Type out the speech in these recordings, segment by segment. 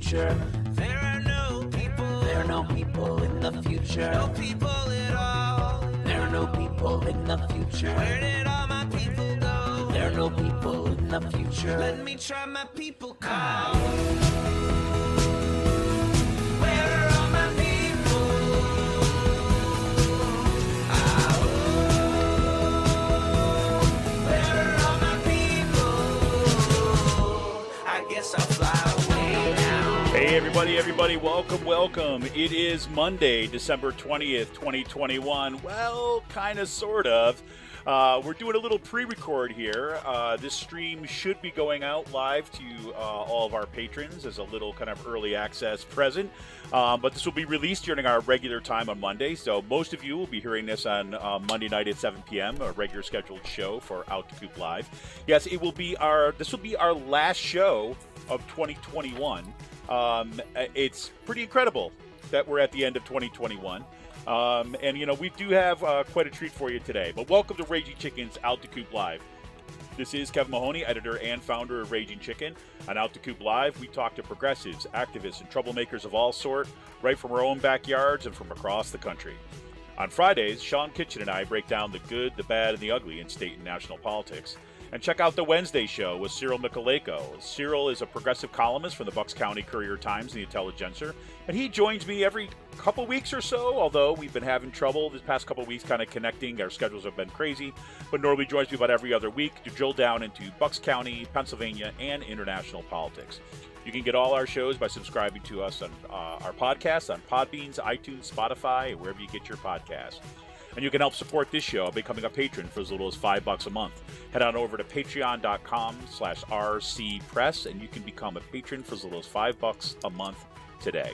future. There are no people. There are no people in the future. No people at all. There are no people in the future. Where did all my people go? There are no people in the future. Let me try my people call. Where are all my people? Where are all my people? I guess I'll fly away now. Hey, everybody, welcome. It is Monday, December 20th, 2021. Well, kind of, sort of. We're doing a little pre-record here. This stream should be going out live to all of our patrons as a little kind of early access present. But this will be released during our regular time on Monday. So most of you will be hearing this on Monday night at 7 p.m., a regular scheduled show for Out to Coop Live. Yes, this will be our last show of 2021. It's pretty incredible that we're at the end of 2021. And, you know, we do have quite a treat for you today. But welcome to Raging Chicken's Out to Coop Live. This is Kevin Mahoney, editor and founder of Raging Chicken. On Out to Coop Live, we talk to progressives, activists, and troublemakers of all sort, right from our own backyards and from across the country. On Fridays, Sean Kitchen and I break down the good, the bad, and the ugly in state and national politics. And check out the Wednesday show with Cyril Michaleko. Cyril is a progressive columnist from the Bucks County Courier-Times and the Intelligencer, and he joins me every couple weeks or so, although we've been having trouble this past couple weeks kind of connecting. Our schedules have been crazy, but normally joins me about every other week to drill down into Bucks County, Pennsylvania, and international politics. You can get all our shows by subscribing to us on our podcasts on Podbeans, iTunes, Spotify, wherever you get your podcasts. And you can help support this show by becoming a patron for as little as $5 a month. Head on over to patreon.com/rcpress, and you can become a patron for as little as $5 a month today.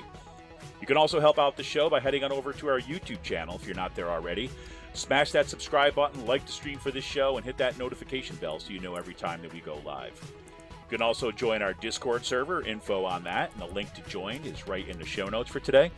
You can also help out the show by heading on over to our YouTube channel if you're not there already. Smash that subscribe button, like the stream for this show, and hit that notification bell so you know every time that we go live. You can also join our Discord server, info on that, and the link to join is right in the show notes for today.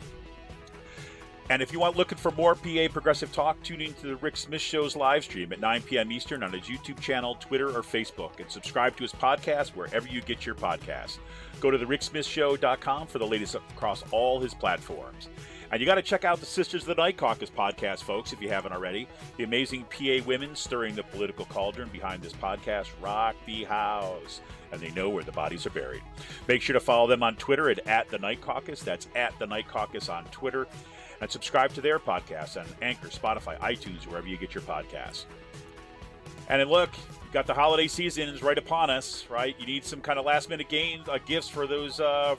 And if you want looking for more PA Progressive Talk, tune in to the Rick Smith Show's live stream at 9 p.m. Eastern on his YouTube channel, Twitter, or Facebook. And subscribe to his podcast wherever you get your podcasts. Go to thericksmithshow.com for the latest across all his platforms. And you got to check out the Sisters of the Night Caucus podcast, folks, if you haven't already. The amazing PA women stirring the political cauldron behind this podcast rock the house. And they know where the bodies are buried. Make sure to follow them on Twitter at The Night Caucus. That's at The Night Caucus on Twitter. And subscribe to their podcasts on Anchor, Spotify, iTunes, wherever you get your podcasts. And then look, you got the holiday seasons right upon us, right? You need some kind of last-minute gifts for those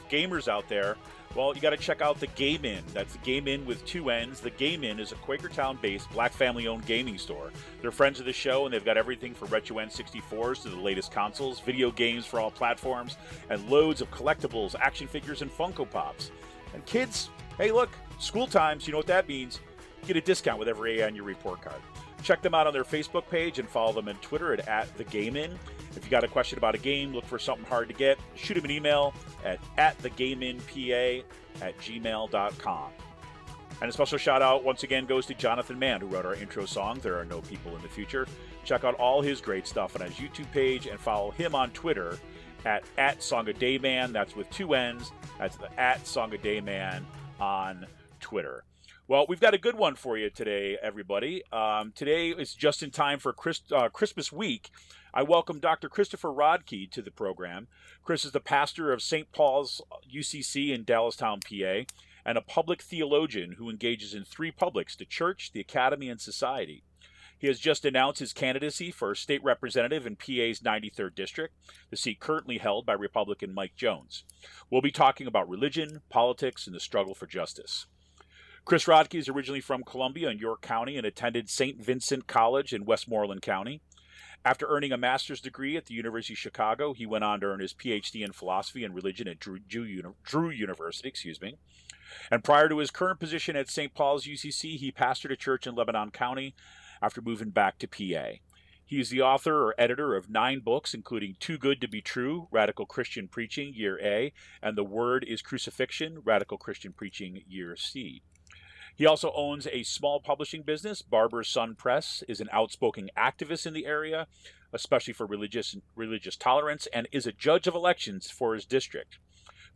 gamers out there. Well, you got to check out the Game Inn. That's the Game Inn with two N's. The Game Inn is a Quakertown-based, black family-owned gaming store. They're friends of the show, and they've got everything from retro N64s to the latest consoles, video games for all platforms, and loads of collectibles, action figures, and Funko Pops. And kids, hey, look, school times, you know what that means. Get a discount with every A on your report card. Check them out on their Facebook page and follow them on Twitter at @TheGameIn. If you got a question about a game, look for something hard to get, shoot them an email at thegameinpa@gmail.com. And a special shout out once again goes to Jonathan Mann, who wrote our intro song, There Are No People in the Future. Check out all his great stuff on his YouTube page and follow him on Twitter at @SongADayMan. That's with two N's. That's the @SongADayMan on Twitter. Well, we've got a good one for you today, everybody. Today is just in time for Christmas week. I welcome Dr. Christopher Rodkey to the program. Chris is the pastor of St. Paul's UCC in Dallastown, PA, and a public theologian who engages in three publics: the church, the academy, and society. He has just announced his candidacy for state representative in PA's 93rd District, the seat currently held by Republican Mike Jones. We'll be talking about religion, politics, and the struggle for justice. Chris Rodkey is originally from Columbia in York County and attended St. Vincent College in Westmoreland County. After earning a master's degree at the University of Chicago, he went on to earn his Ph.D. in philosophy and religion at Drew University. And prior to his current position at St. Paul's UCC, he pastored a church in Lebanon County after moving back to PA. He is the author or editor of 9 books, including Too Good to Be True, Radical Christian Preaching, Year A, and The Word is Crucifixion, Radical Christian Preaching, Year C. He also owns a small publishing business. Barber Sun Press is an outspoken activist in the area, especially for religious tolerance, and is a judge of elections for his district.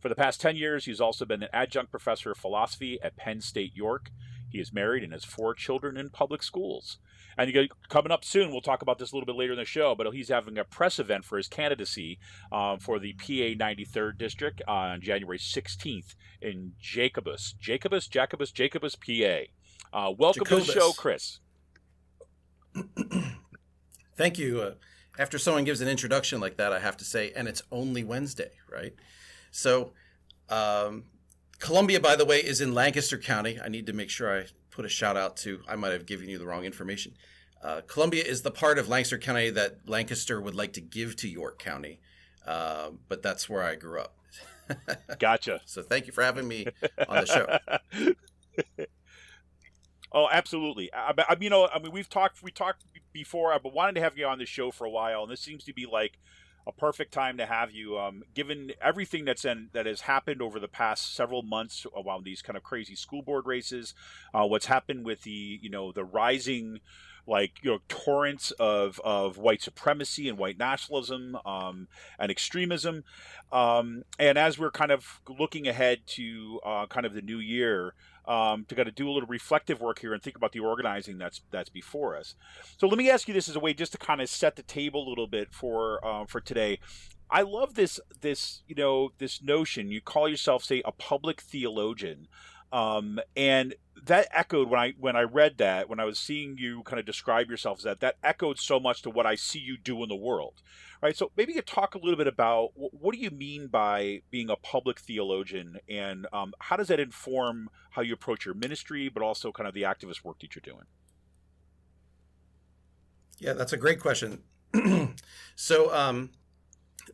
For the past 10 years, he's also been an adjunct professor of philosophy at Penn State York. He is married and has 4 children in public schools. And coming up soon, we'll talk about this a little bit later in the show, but he's having a press event for his candidacy for the PA 93rd District on January 16th in Jacobus, PA. Welcome to the show, Chris. Thank you. After someone gives an introduction like that, I have to say, and it's only Wednesday, right? So, Columbia, by the way, is in Lancaster County. I need to make sure I put a shout out to, I might have given you the wrong information. Columbia is the part of Lancaster County that Lancaster would like to give to York County, but that's where I grew up. Gotcha. So thank you for having me on the show. Oh, absolutely. We've talked before. I've been wanting to have you on the show for a while, and this seems to be like a perfect time to have you, given everything that has happened over the past several months around these kind of crazy school board races, what's happened with the rising, torrents of white supremacy and white nationalism and extremism, and as we're kind of looking ahead to kind of the new year, to kind of do a little reflective work here and think about the organizing that's before us. So let me ask you this as a way just to kind of set the table a little bit for today. I love this notion. You call yourself, say, a public theologian, and that echoed when I read that, when I was seeing you kind of describe yourself as that echoed so much to what I see you do in the world, right? So maybe you could talk a little bit about what do you mean by being a public theologian, and how does that inform how you approach your ministry, but also kind of the activist work that you're doing? Yeah, that's a great question. So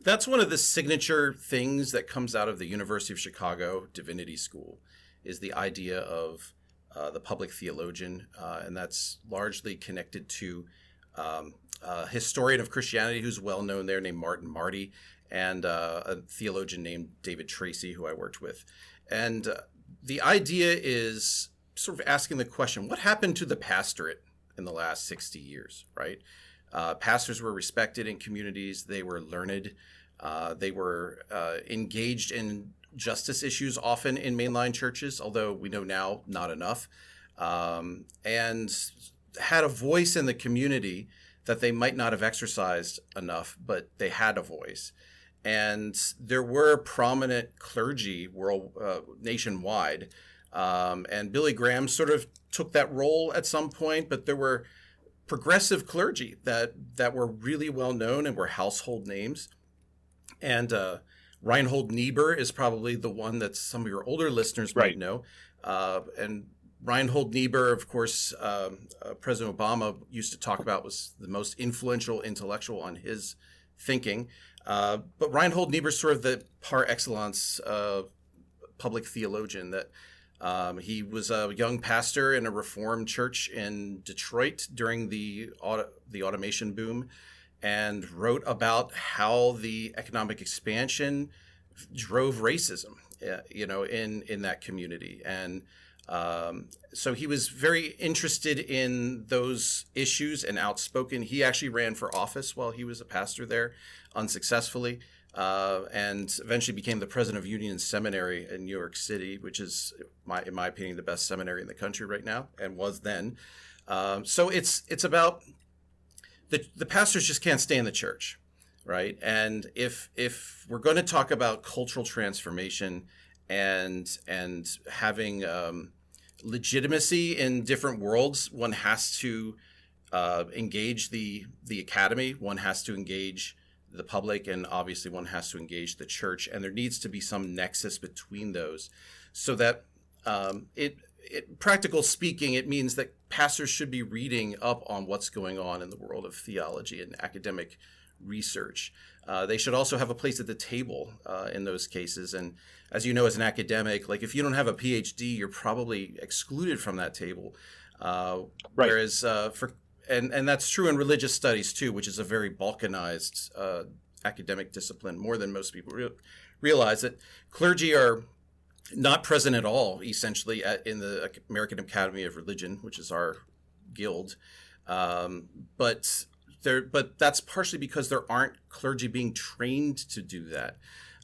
that's one of the signature things that comes out of the University of Chicago Divinity School, is the idea of the public theologian, and that's largely connected to a historian of Christianity who's well known there named Martin Marty, and a theologian named David Tracy, who I worked with. And the idea is sort of asking the question, what happened to the pastorate in the last 60 years, right? Pastors were respected in communities. They were learned. They were engaged in justice issues, often in mainline churches, although we know now not enough, and had a voice in the community that they might not have exercised enough, but they had a voice. And there were prominent clergy nationwide, and Billy Graham sort of took that role at some point, but there were progressive clergy that were really well known and were household names. And Reinhold Niebuhr is probably the one that some of your older listeners might know. And Reinhold Niebuhr, of course, President Obama used to talk about, was the most influential intellectual on his thinking. But Reinhold Niebuhr is sort of the par excellence public theologian. That he was a young pastor in a Reformed church in Detroit during the automation boom, and wrote about how the economic expansion drove racism, in that community. And so he was very interested in those issues and outspoken. He actually ran for office while he was a pastor there, unsuccessfully, and eventually became the president of Union Seminary in New York City, which is, in my opinion, the best seminary in the country right now, and was then. So it's about the pastors just can't stay in the church, right? And if we're going to talk about cultural transformation and having legitimacy in different worlds, one has to engage the academy, one has to engage the public, and obviously one has to engage the church. And there needs to be some nexus between those, so that practical speaking, it means that pastors should be reading up on what's going on in the world of theology and academic research. They should also have a place at the table in those cases. And as you know, as an academic, like if you don't have a Ph.D., you're probably excluded from that table. Right. Whereas and that's true in religious studies too, which is a very balkanized academic discipline, more than most people realize. That clergy are not present at all, essentially, in the American Academy of Religion, which is our guild. But that's partially because there aren't clergy being trained to do that.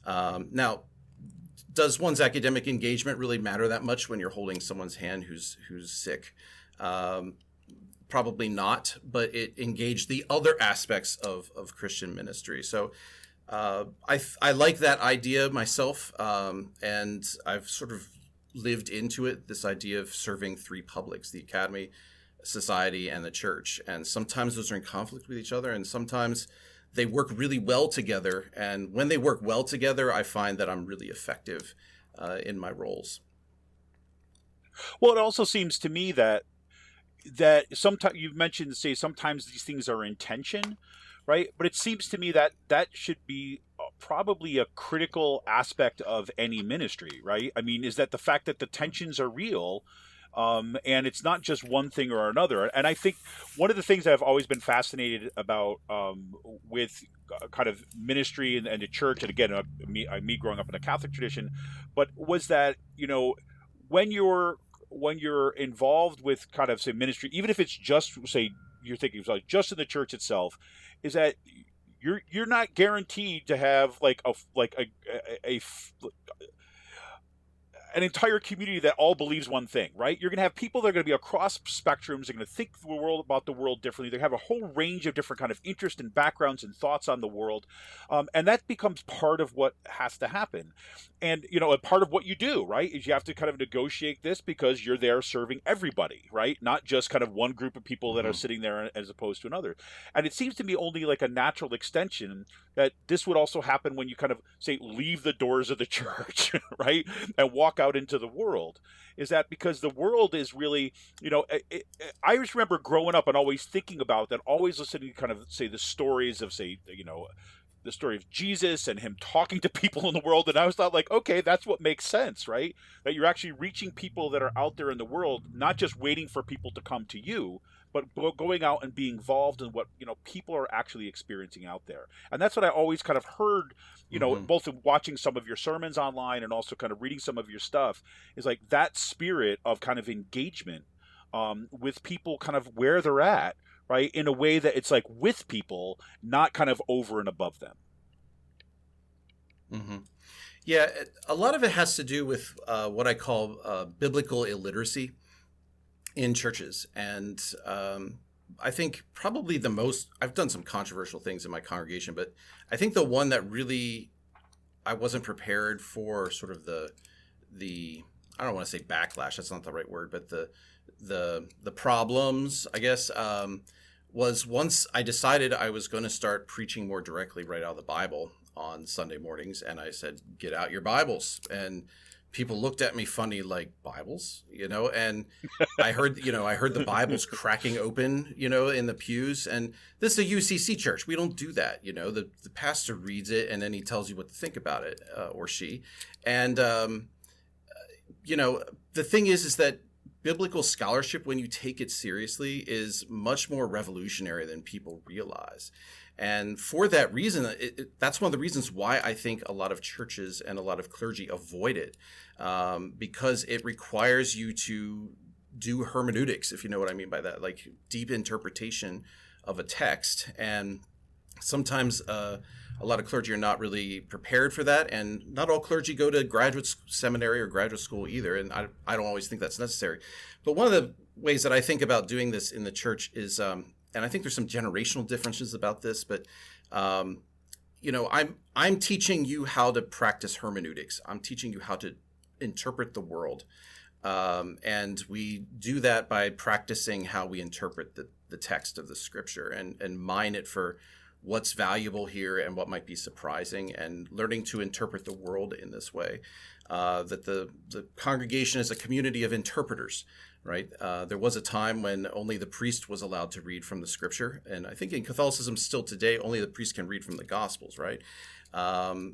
Now, does one's academic engagement really matter that much when you're holding someone's hand who's sick? Probably not, but it engaged the other aspects of Christian ministry. So I like that idea myself, and I've sort of lived into it, this idea of serving three publics: the academy, society, and the church. And sometimes those are in conflict with each other, and sometimes they work really well together. And when they work well together, I find that I'm really effective in my roles. Well, it also seems to me that sometimes you've mentioned, say, sometimes these things are in tension, right? But it seems to me that that should be probably a critical aspect of any ministry, right? I mean, is that the fact that the tensions are real, and it's not just one thing or another. And I think one of the things I've always been fascinated about with kind of ministry and the church, and again, me growing up in a Catholic tradition, but was that, when you're involved with kind of, say, ministry, even if it's just, say, you're thinking like just in the church itself, is that you're not guaranteed to have an entire community that all believes one thing, right? You're going to have people that are going to be across spectrums. They're going to think about the world differently. They have a whole range of different kind of interest and backgrounds and thoughts on the world. And that becomes part of what has to happen. And, a part of what you do, right, is you have to kind of negotiate this because you're there serving everybody, right? Not just kind of one group of people that are sitting there as opposed to another. And it seems to me only like a natural extension that this would also happen when you kind of, say, leave the doors of the church, right, and walk out into the world. Is that because the world is really, I just remember growing up and always thinking about that, always listening to kind of, say, the stories of, say, the story of Jesus and him talking to people in the world. And I was thought like, okay, that's what makes sense, right? That you're actually reaching people that are out there in the world, not just waiting for people to come to you, but going out and being involved in what, people are actually experiencing out there. And that's what I always kind of heard, both in watching some of your sermons online and also kind of reading some of your stuff, is like that spirit of kind of engagement with people kind of where they're at, right? In a way that it's like with people, not kind of over and above them. Mm-hmm. Yeah, a lot of it has to do with what I call biblical illiteracy in churches. And I think probably the most, I've done some controversial things in my congregation, but I think the one that really I wasn't prepared for, sort of the I don't want to say backlash, that's not the right word, but the problems, I guess, was once I decided I was going to start preaching more directly right out of the Bible on Sunday mornings, and I said, get out your Bibles. And people looked at me funny, like, Bibles, and I heard the Bibles cracking open, in the pews. And this is a UCC church. We don't do that. The pastor reads it and then he tells you what to think about it, or she. And, the thing is that biblical scholarship, when you take it seriously, is much more revolutionary than people realize. And for that reason, that's one of the reasons why I think a lot of churches and a lot of clergy avoid it, because it requires you to do hermeneutics, if you know what I mean by that, like deep interpretation of a text. And sometimes a lot of clergy are not really prepared for that. And not all clergy go to graduate seminary or graduate school either. And I don't always think that's necessary. But one of the ways that I think about doing this in the church is, and I think there's some generational differences about this, but I'm teaching you how to practice hermeneutics. I'm teaching you how to interpret the world, and we do that by practicing how we interpret the text of the Scripture and mine it for what's valuable here and what might be surprising, and learning to interpret the world in this way. That the congregation is a community of interpreters. Right. There was a time when only the priest was allowed to read from the Scripture. And I think in Catholicism still today, only the priest can read from the Gospels, right?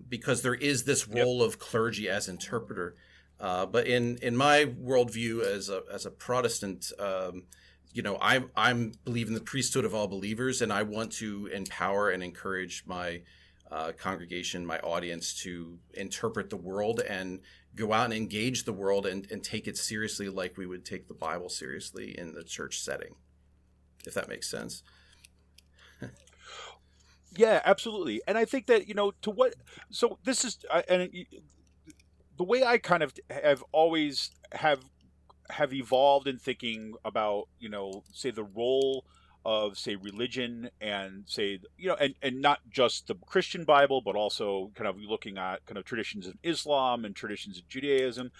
Because there is this role of clergy as interpreter. But in my worldview as a Protestant, I'm believe in the priesthood of all believers, and I want to empower and encourage my congregation, my audience, to interpret the world and go out and engage the world and take it seriously like we would take the Bible seriously in the church setting, if that makes sense. Yeah, absolutely. And I think that, so this is, and the way I kind of have always have evolved in thinking about, say the role of, say, religion and, say, and not just the Christian Bible, but also kind of looking at kind of traditions of Islam and traditions of Judaism,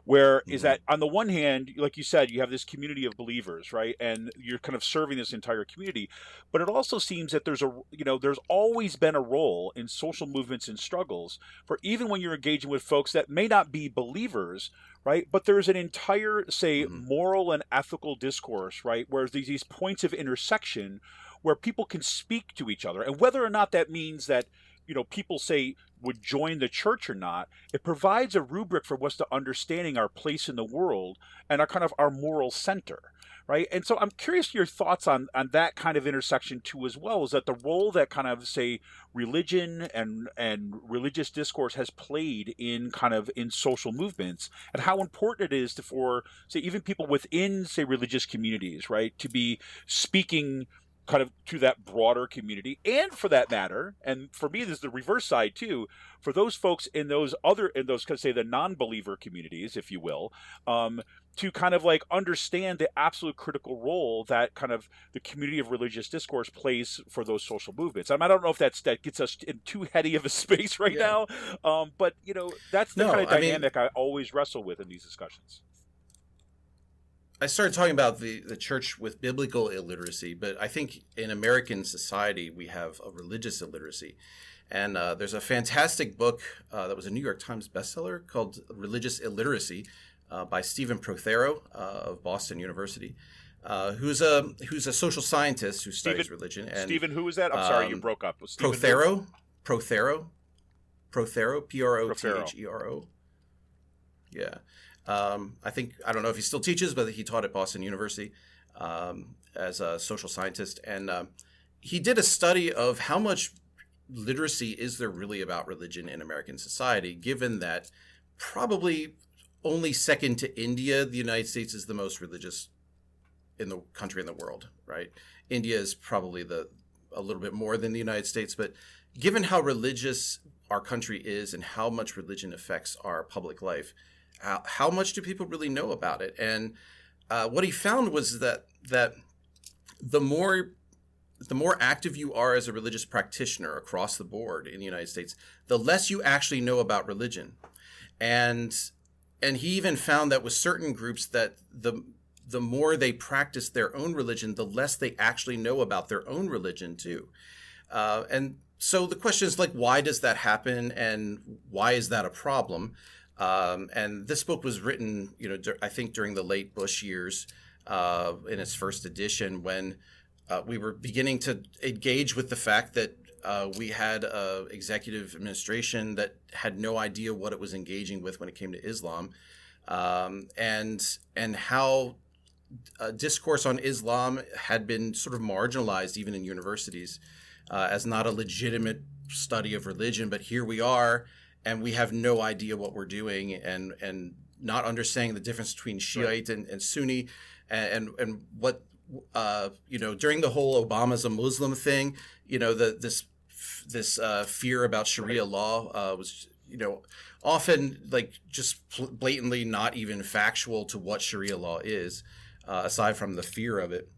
where is that on the one hand, like you said, you have this community of believers, right? And you're kind of serving this entire community. But it also seems that there's always been a role in social movements and struggles for, even when you're engaging with folks that may not be believers, right? But there's an entire, say, moral and ethical discourse, right? Where there's these points of intersection where people can speak to each other. And whether or not that means that, people, say, would join the church or not, it provides a rubric for us to understanding our place in the world and our moral center, right? And so I'm curious your thoughts on that kind of intersection too, as well, is that the role that kind of, say, religion and religious discourse has played in social movements, and how important it is for, say, even people within, say, religious communities, right, to be speaking kind of to that broader community, and for that matter, and for me, there's the reverse side too, for those folks in those, say, the non-believer communities, if you will, to kind of like understand the absolute critical role that kind of the community of religious discourse plays for those social movements. I don't know if that gets us in too heady of a space right now, but that's the kind of dynamic I always wrestle with in these discussions. I started talking about the church with biblical illiteracy, but I think in American society we have a religious illiteracy. And there's a fantastic book that was a New York Times bestseller called Religious Illiteracy by Stephen Prothero of Boston University, who's a social scientist who studies religion. And Stephen, who is that? I'm sorry, you broke up. Prothero, Prothero. Yeah. I don't know if he still teaches, but he taught at Boston University as a social scientist. And he did a study of how much literacy is there really about religion in American society, given that probably only second to India, the United States is the most religious in the country in the world, right? India is probably a little bit more than the United States, but given how religious our country is and how much religion affects our public life, how much do people really know about it? And what he found was that the more active you are as a religious practitioner across the board in the United States, the less you actually know about religion. And he even found that with certain groups that the more they practice their own religion, the less they actually know about their own religion too. And so the question is, like, why does that happen, and why is that a problem? And this book was written, I think during the late Bush years, in its first edition, when we were beginning to engage with the fact that we had an executive administration that had no idea what it was engaging with when it came to Islam, and how discourse on Islam had been sort of marginalized even in universities as not a legitimate study of religion. But here we are, and we have no idea what we're doing, and not understanding the difference between Shiite and Sunni, and what during the whole Obama's a Muslim thing, this fear about Sharia law was often like just blatantly not even factual to what Sharia law is, aside from the fear of it.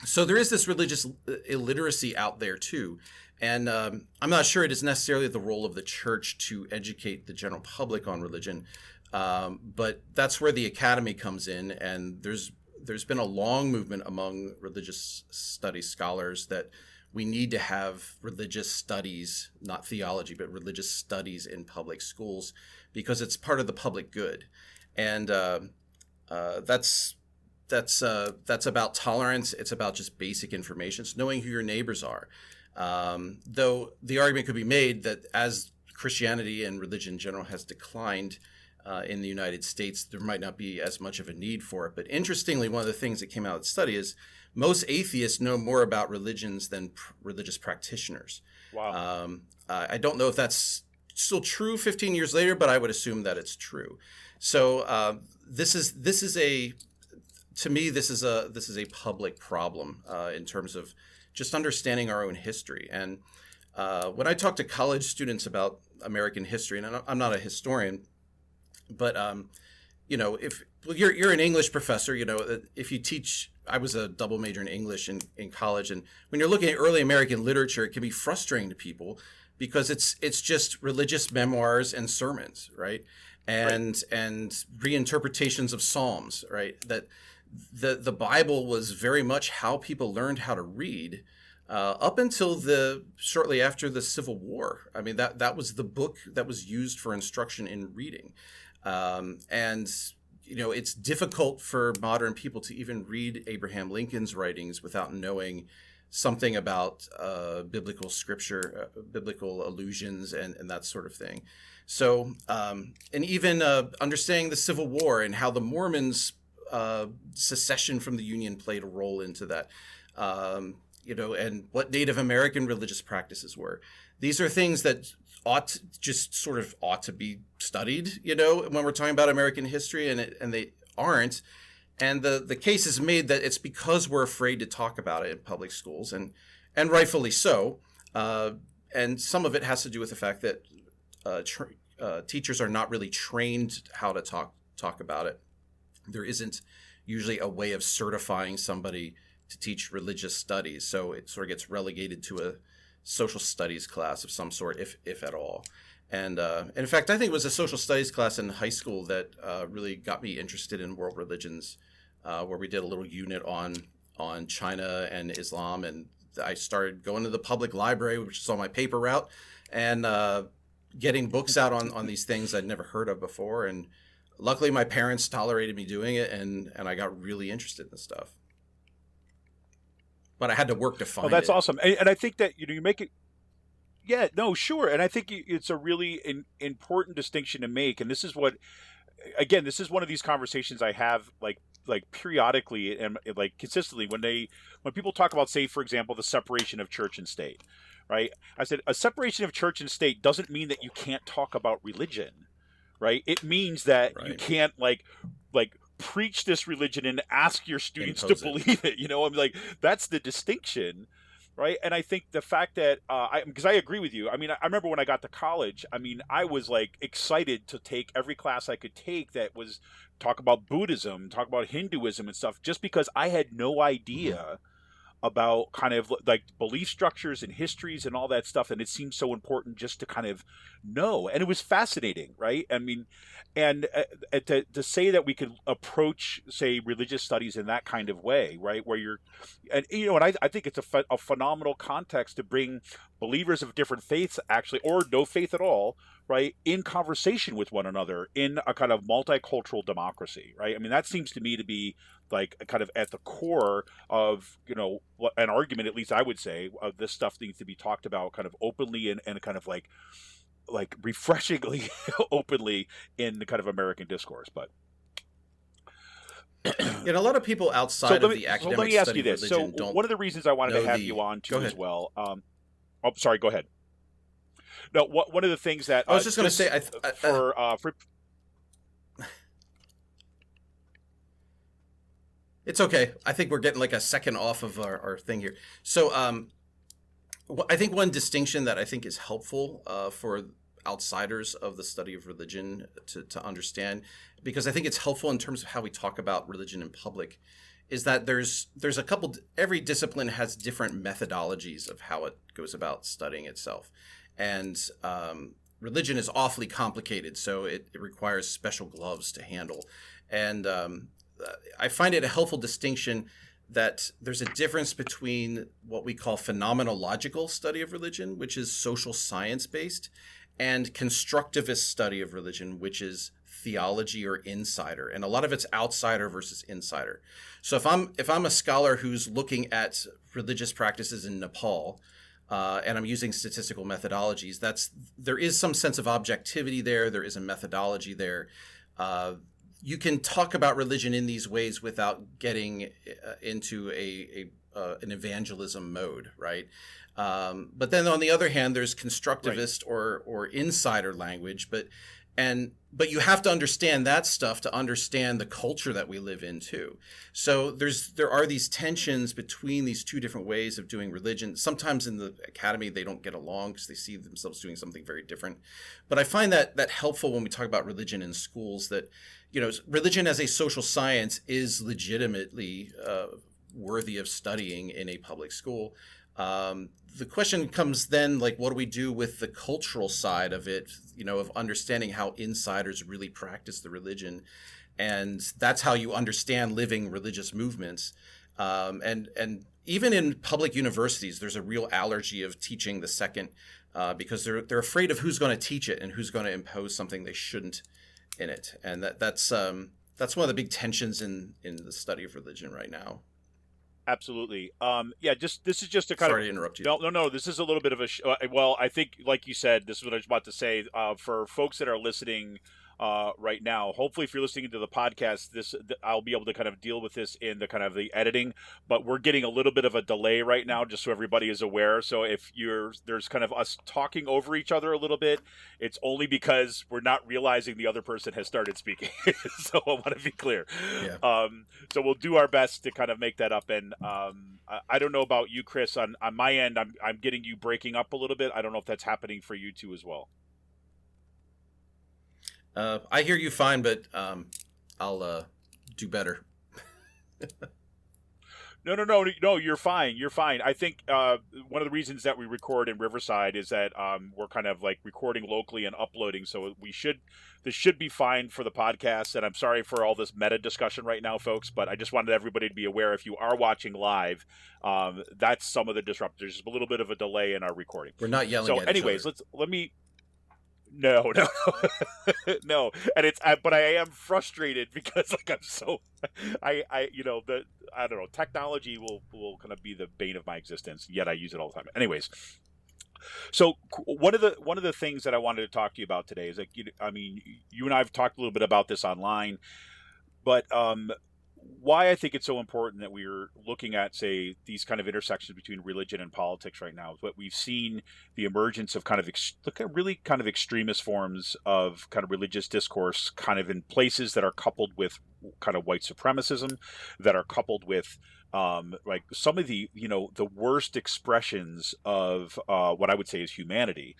So there is this religious illiteracy out there too. And I'm not sure it is necessarily the role of the church to educate the general public on religion, but that's where the academy comes in. And there's been a long movement among religious studies scholars that we need to have religious studies, not theology, but religious studies in public schools, because it's part of the public good. And that's about tolerance. It's about just basic information. It's knowing who your neighbors are. Though the argument could be made that as Christianity and religion in general has declined in the United States, there might not be as much of a need for it. But interestingly, one of the things that came out of the study is most atheists know more about religions than religious practitioners. Wow. I don't know if that's still true 15 years later, but I would assume that it's true. So this is a public problem in terms of just understanding our own history. And when I talk to college students about American history, and I'm not a historian, But if you're an English professor, if you teach, I was a double major in English in college, and when you're looking at early American literature, it can be frustrating to people because it's just religious memoirs and sermons, right? And reinterpretations of Psalms, right? That the Bible was very much how people learned how to read up until shortly after the Civil War. I mean, that was the book that was used for instruction in reading. It's difficult for modern people to even read Abraham Lincoln's writings without knowing something about biblical scripture, biblical allusions, and that sort of thing. So, and even understanding the Civil War and how the Mormons' secession from the Union played a role into that, and what Native American religious practices were. These are things that ought to be studied, when we're talking about American history, and they aren't. And the case is made that it's because we're afraid to talk about it in public schools, and rightfully so. And some of it has to do with the fact that teachers are not really trained how to talk about it. There isn't usually a way of certifying somebody to teach religious studies, so it sort of gets relegated to a social studies class of some sort, if at all. And in fact, I think it was a social studies class in high school that really got me interested in world religions, where we did a little unit on China and Islam, and I started going to the public library, which is on my paper route, and getting books out on these things I'd never heard of before. And luckily, my parents tolerated me doing it, and I got really interested in this stuff. But I had to work to find it. Oh, that's awesome. And I think that, you make it. Yeah, no, sure. And I think it's a really important distinction to make. And this is one of these conversations I have like periodically and like consistently when people talk about, say, for example, the separation of church and state, right? I said a separation of church and state doesn't mean that you can't talk about religion, right? It means that you can't like preach this religion and ask your students to believe it. I'm like, that's the distinction, right? And I think the fact that because I agree with you. I mean, I remember when I got to college, I mean, I was like excited to take every class I could take that was talk about Buddhism, talk about Hinduism and stuff, just because I had no idea about kind of like belief structures and histories and all that stuff, and it seemed so important just to kind of know, and it was fascinating, right? I mean, and to say that we could approach, say, religious studies in that kind of way, right, where you're, and I think it's a phenomenal context to bring believers of different faiths, actually, or no faith at all, right, in conversation with one another in a kind of multicultural democracy, right? I mean, that seems to me to be like kind of at the core of, an argument, at least I would say, of this stuff needs to be talked about kind of openly and kind of like refreshingly openly in the kind of American discourse. But a lot of people outside of the academic let me ask study you this. of So religion don't one of the reasons I wanted to have you on too as well. Sorry, go ahead. No, one of the things that I was just going to say for it's okay. I think we're getting like a second off of our thing here. So I think one distinction that I think is helpful for outsiders of the study of religion to understand, because I think it's helpful in terms of how we talk about religion in public, is that there's a couple, every discipline has different methodologies of how it goes about studying itself. And religion is awfully complicated, so it requires special gloves to handle. And I find it a helpful distinction that there's a difference between what we call phenomenological study of religion, which is social science based, and constructivist study of religion, which is theology or insider. And a lot of it's outsider versus insider. So if I'm a scholar who's looking at religious practices in Nepal, and I'm using statistical methodologies, there is some sense of objectivity there. There is a methodology there. You can talk about religion in these ways without getting into an evangelism mode, right? But then on the other hand, there's constructivist or insider language. But But you have to understand that stuff to understand the culture that we live in too. So there are these tensions between these two different ways of doing religion. Sometimes in the academy they don't get along because they see themselves doing something very different. But I find that helpful when we talk about religion in schools, that religion as a social science is legitimately worthy of studying in a public school. The question comes then, like, what do we do with the cultural side of it, of understanding how insiders really practice the religion? And that's how you understand living religious movements. And even in public universities, there's a real allergy of teaching the second because they're afraid of who's going to teach it and who's going to impose something they shouldn't in it. And that's one of the big tensions in the study of religion right now. Absolutely. This is just a kind Sorry to interrupt you. No. This is a little bit of well, I think, like you said, this is what I was about to say. For folks that are listening right now, hopefully, if you're listening to the podcast, I'll be able to kind of deal with this in the kind of the editing. But we're getting a little bit of a delay right now, just so everybody is aware. So if there's kind of us talking over each other a little bit, it's only because we're not realizing the other person has started speaking. So I want to be clear. Yeah. So we'll do our best to kind of make that up. And I don't know about you, Chris. On my end, I'm getting you breaking up a little bit. I don't know if that's happening for you too as well. I hear you fine, but I'll do better. No, you're fine. You're fine. I think one of the reasons that we record in Riverside is that we're kind of like recording locally and uploading. So this should be fine for the podcast. And I'm sorry for all this meta discussion right now, folks, but I just wanted everybody to be aware, if you are watching live, that's some of the disruptors. There's a little bit of a delay in our recording. We're not yelling So at anyways, each other. No, no, and but I am frustrated because, like, I'm so, I don't know, technology will kind of be the bane of my existence, yet I use it all the time. Anyways, so one of the things that I wanted to talk to you about today is, like, you and I have talked a little bit about this online, but why I think it's so important that we're looking at, say, these kind of intersections between religion and politics right now is what we've seen, the emergence of kind of really kind of extremist forms of kind of religious discourse, kind of in places that are coupled with kind of white supremacism, that are coupled with like some of the the worst expressions of what I would say is humanity,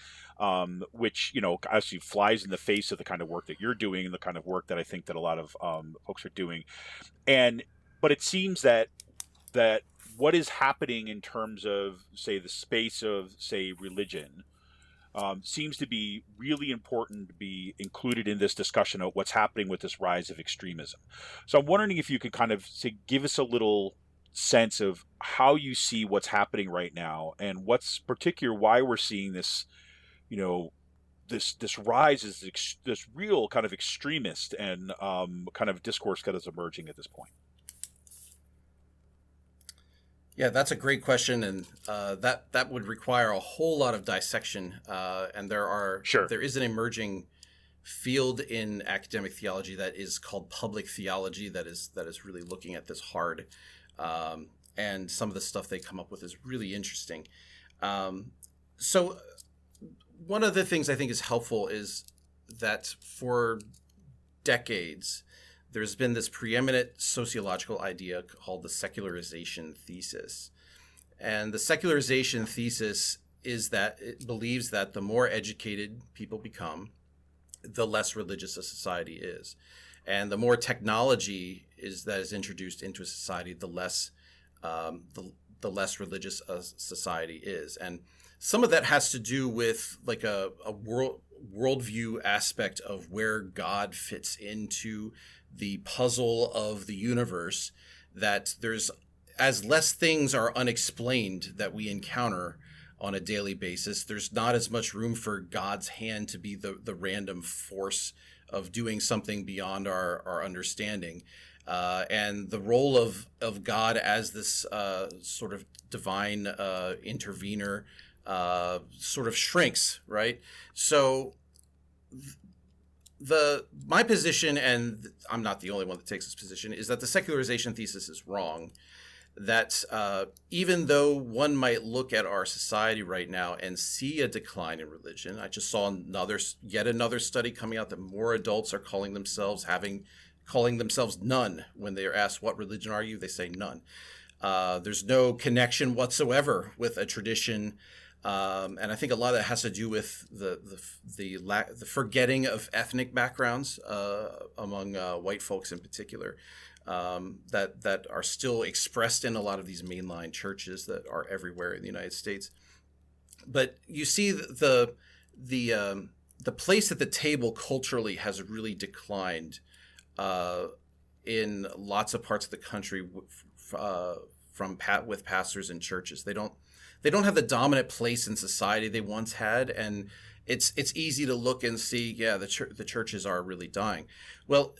which actually flies in the face of the kind of work that you're doing and the kind of work that I think that a lot of folks are doing. But it seems that what is happening in terms of, say, the space of, say, religion seems to be really important to be included in this discussion of what's happening with this rise of extremism. So I'm wondering if you could kind of give us a little sense of how you see what's happening right now, and what's particular why we're seeing this, this rise is this real kind of extremist and kind of discourse that is emerging at this point. Yeah, that's a great question, and that would require a whole lot of dissection. And there is an emerging field in academic theology that is called public theology that is really looking at this hard. And some of the stuff they come up with is really interesting. So one of the things I think is helpful is that for decades, there's been this preeminent sociological idea called the Secularization Thesis. And the Secularization Thesis is that it believes that the more educated people become, the less religious a society is. And the more technology that is introduced into a society, the less religious a society is. And some of that has to do with like a worldview aspect of where God fits into the puzzle of the universe, that there's, as less things are unexplained that we encounter on a daily basis, there's not as much room for God's hand to be the random force of doing something beyond our understanding. And the role of God as this sort of divine intervener sort of shrinks, right? So my position, and I'm not the only one that takes this position, is that the secularization thesis is wrong. that even though one might look at our society right now and see a decline in religion, I just saw yet another study coming out that more adults are calling themselves none. When they are asked, what religion are you? They say none. There's no connection whatsoever with a tradition. And I think a lot of that has to do with the forgetting of ethnic backgrounds among white folks in particular, that are still expressed in a lot of these mainline churches that are everywhere in the United States. But you see the place at the table culturally has really declined in lots of parts of the country with pastors and churches. They don't have the dominant place in society they once had, and it's easy to look and see, the churches are really dying. Well,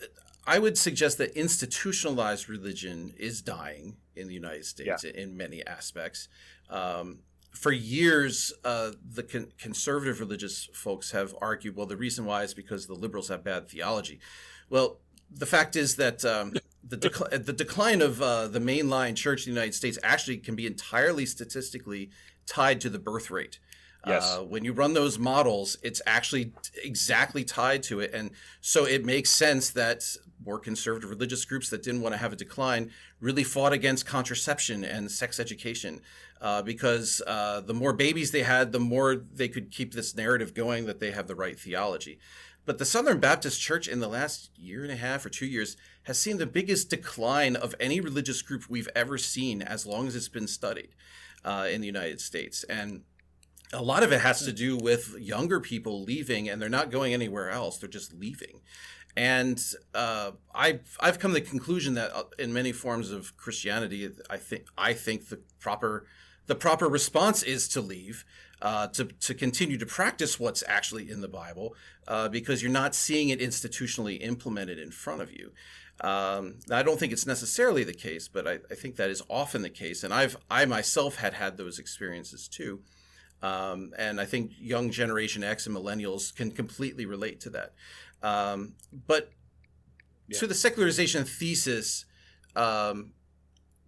I would suggest that institutionalized religion is dying in the United States in many aspects. For years, the conservative religious folks have argued, well, the reason why is because the liberals have bad theology. Well, the fact is that the decline of the mainline church in the United States actually can be entirely statistically tied to the birth rate. Yes. When you run those models, it's actually exactly tied to it. And so it makes sense that more conservative religious groups that didn't want to have a decline really fought against contraception and sex education because the more babies they had, the more they could keep this narrative going that they have the right theology. But the Southern Baptist Church in the last year and a half or 2 years has seen the biggest decline of any religious group we've ever seen as long as it's been studied in the United States. And a lot of it has to do with younger people leaving, and they're not going anywhere else. They're just leaving. And I've come to the conclusion that in many forms of Christianity, I think the proper response is to leave, to continue to practice what's actually in the Bible, because you're not seeing it institutionally implemented in front of you. I don't think it's necessarily the case, but I think that is often the case. And I myself had those experiences too. And I think young Generation X and millennials can completely relate to that. But to the secularization thesis,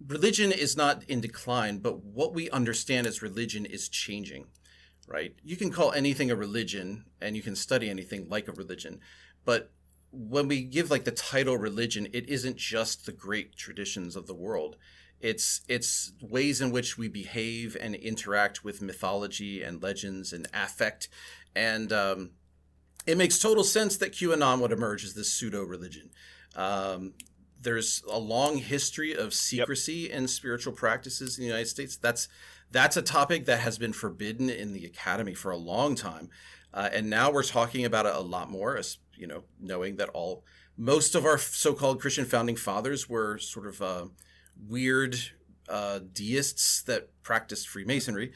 religion is not in decline, but what we understand as religion is changing, right? You can call anything a religion and you can study anything like a religion. But when we give like the title religion, it isn't just the great traditions of the world. It's ways in which we behave and interact with mythology and legends and affect. And it makes total sense that QAnon would emerge as this pseudo-religion. There's a long history of secrecy in spiritual practices in the United States. That's a topic that has been forbidden in the academy for a long time. And now we're talking about it a lot more, as knowing that most of our so-called Christian founding fathers were sort of weird deists that practiced Freemasonry,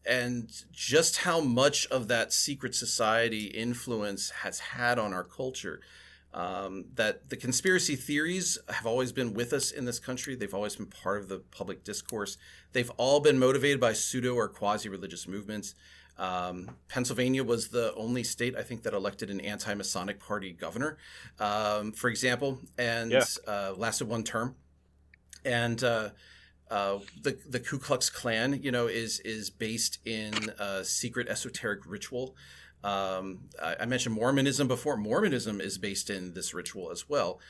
and just how much of that secret society influence has had on our culture. That the conspiracy theories have always been with us in this country. They've always been part of the public discourse. They've all been motivated by pseudo or quasi-religious movements. Pennsylvania was the only state, I think, that elected an anti-Masonic party governor, for example, and lasted one term. And the Ku Klux Klan, is based in secret esoteric ritual. I mentioned Mormonism before. Mormonism is based in this ritual as well.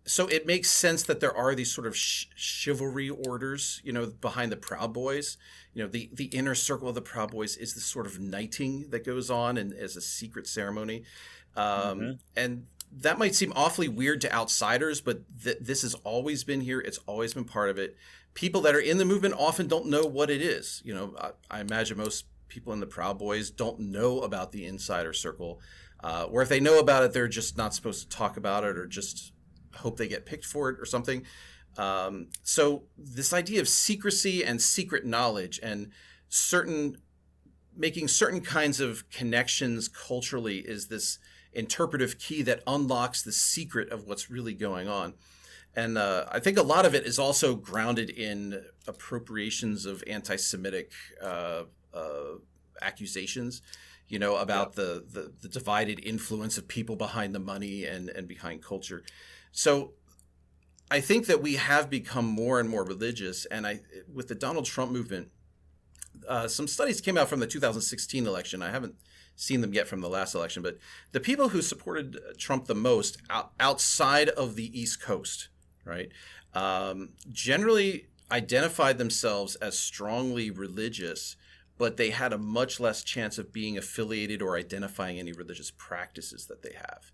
So it makes sense that there are these sort of chivalry orders, behind the Proud Boys. The inner circle of the Proud Boys is this sort of knighting that goes on and as a secret ceremony. And that might seem awfully weird to outsiders, but this has always been here. It's always been part of it. People that are in the movement often don't know what it is. I imagine most people in the Proud Boys don't know about the insider circle, or if they know about it, they're just not supposed to talk about it or just hope they get picked for it or something. So this idea of secrecy and secret knowledge and making certain kinds of connections culturally is this interpretive key that unlocks the secret of what's really going on. And I think a lot of it is also grounded in appropriations of anti-Semitic accusations, about the divided influence of people behind the money and behind culture. So I think that we have become more and more religious, and with the Donald Trump movement, some studies came out from the 2016 election. I haven't seen them yet from the last election, but the people who supported Trump the most outside of the East Coast, right, generally identified themselves as strongly religious, but they had a much less chance of being affiliated or identifying any religious practices that they have.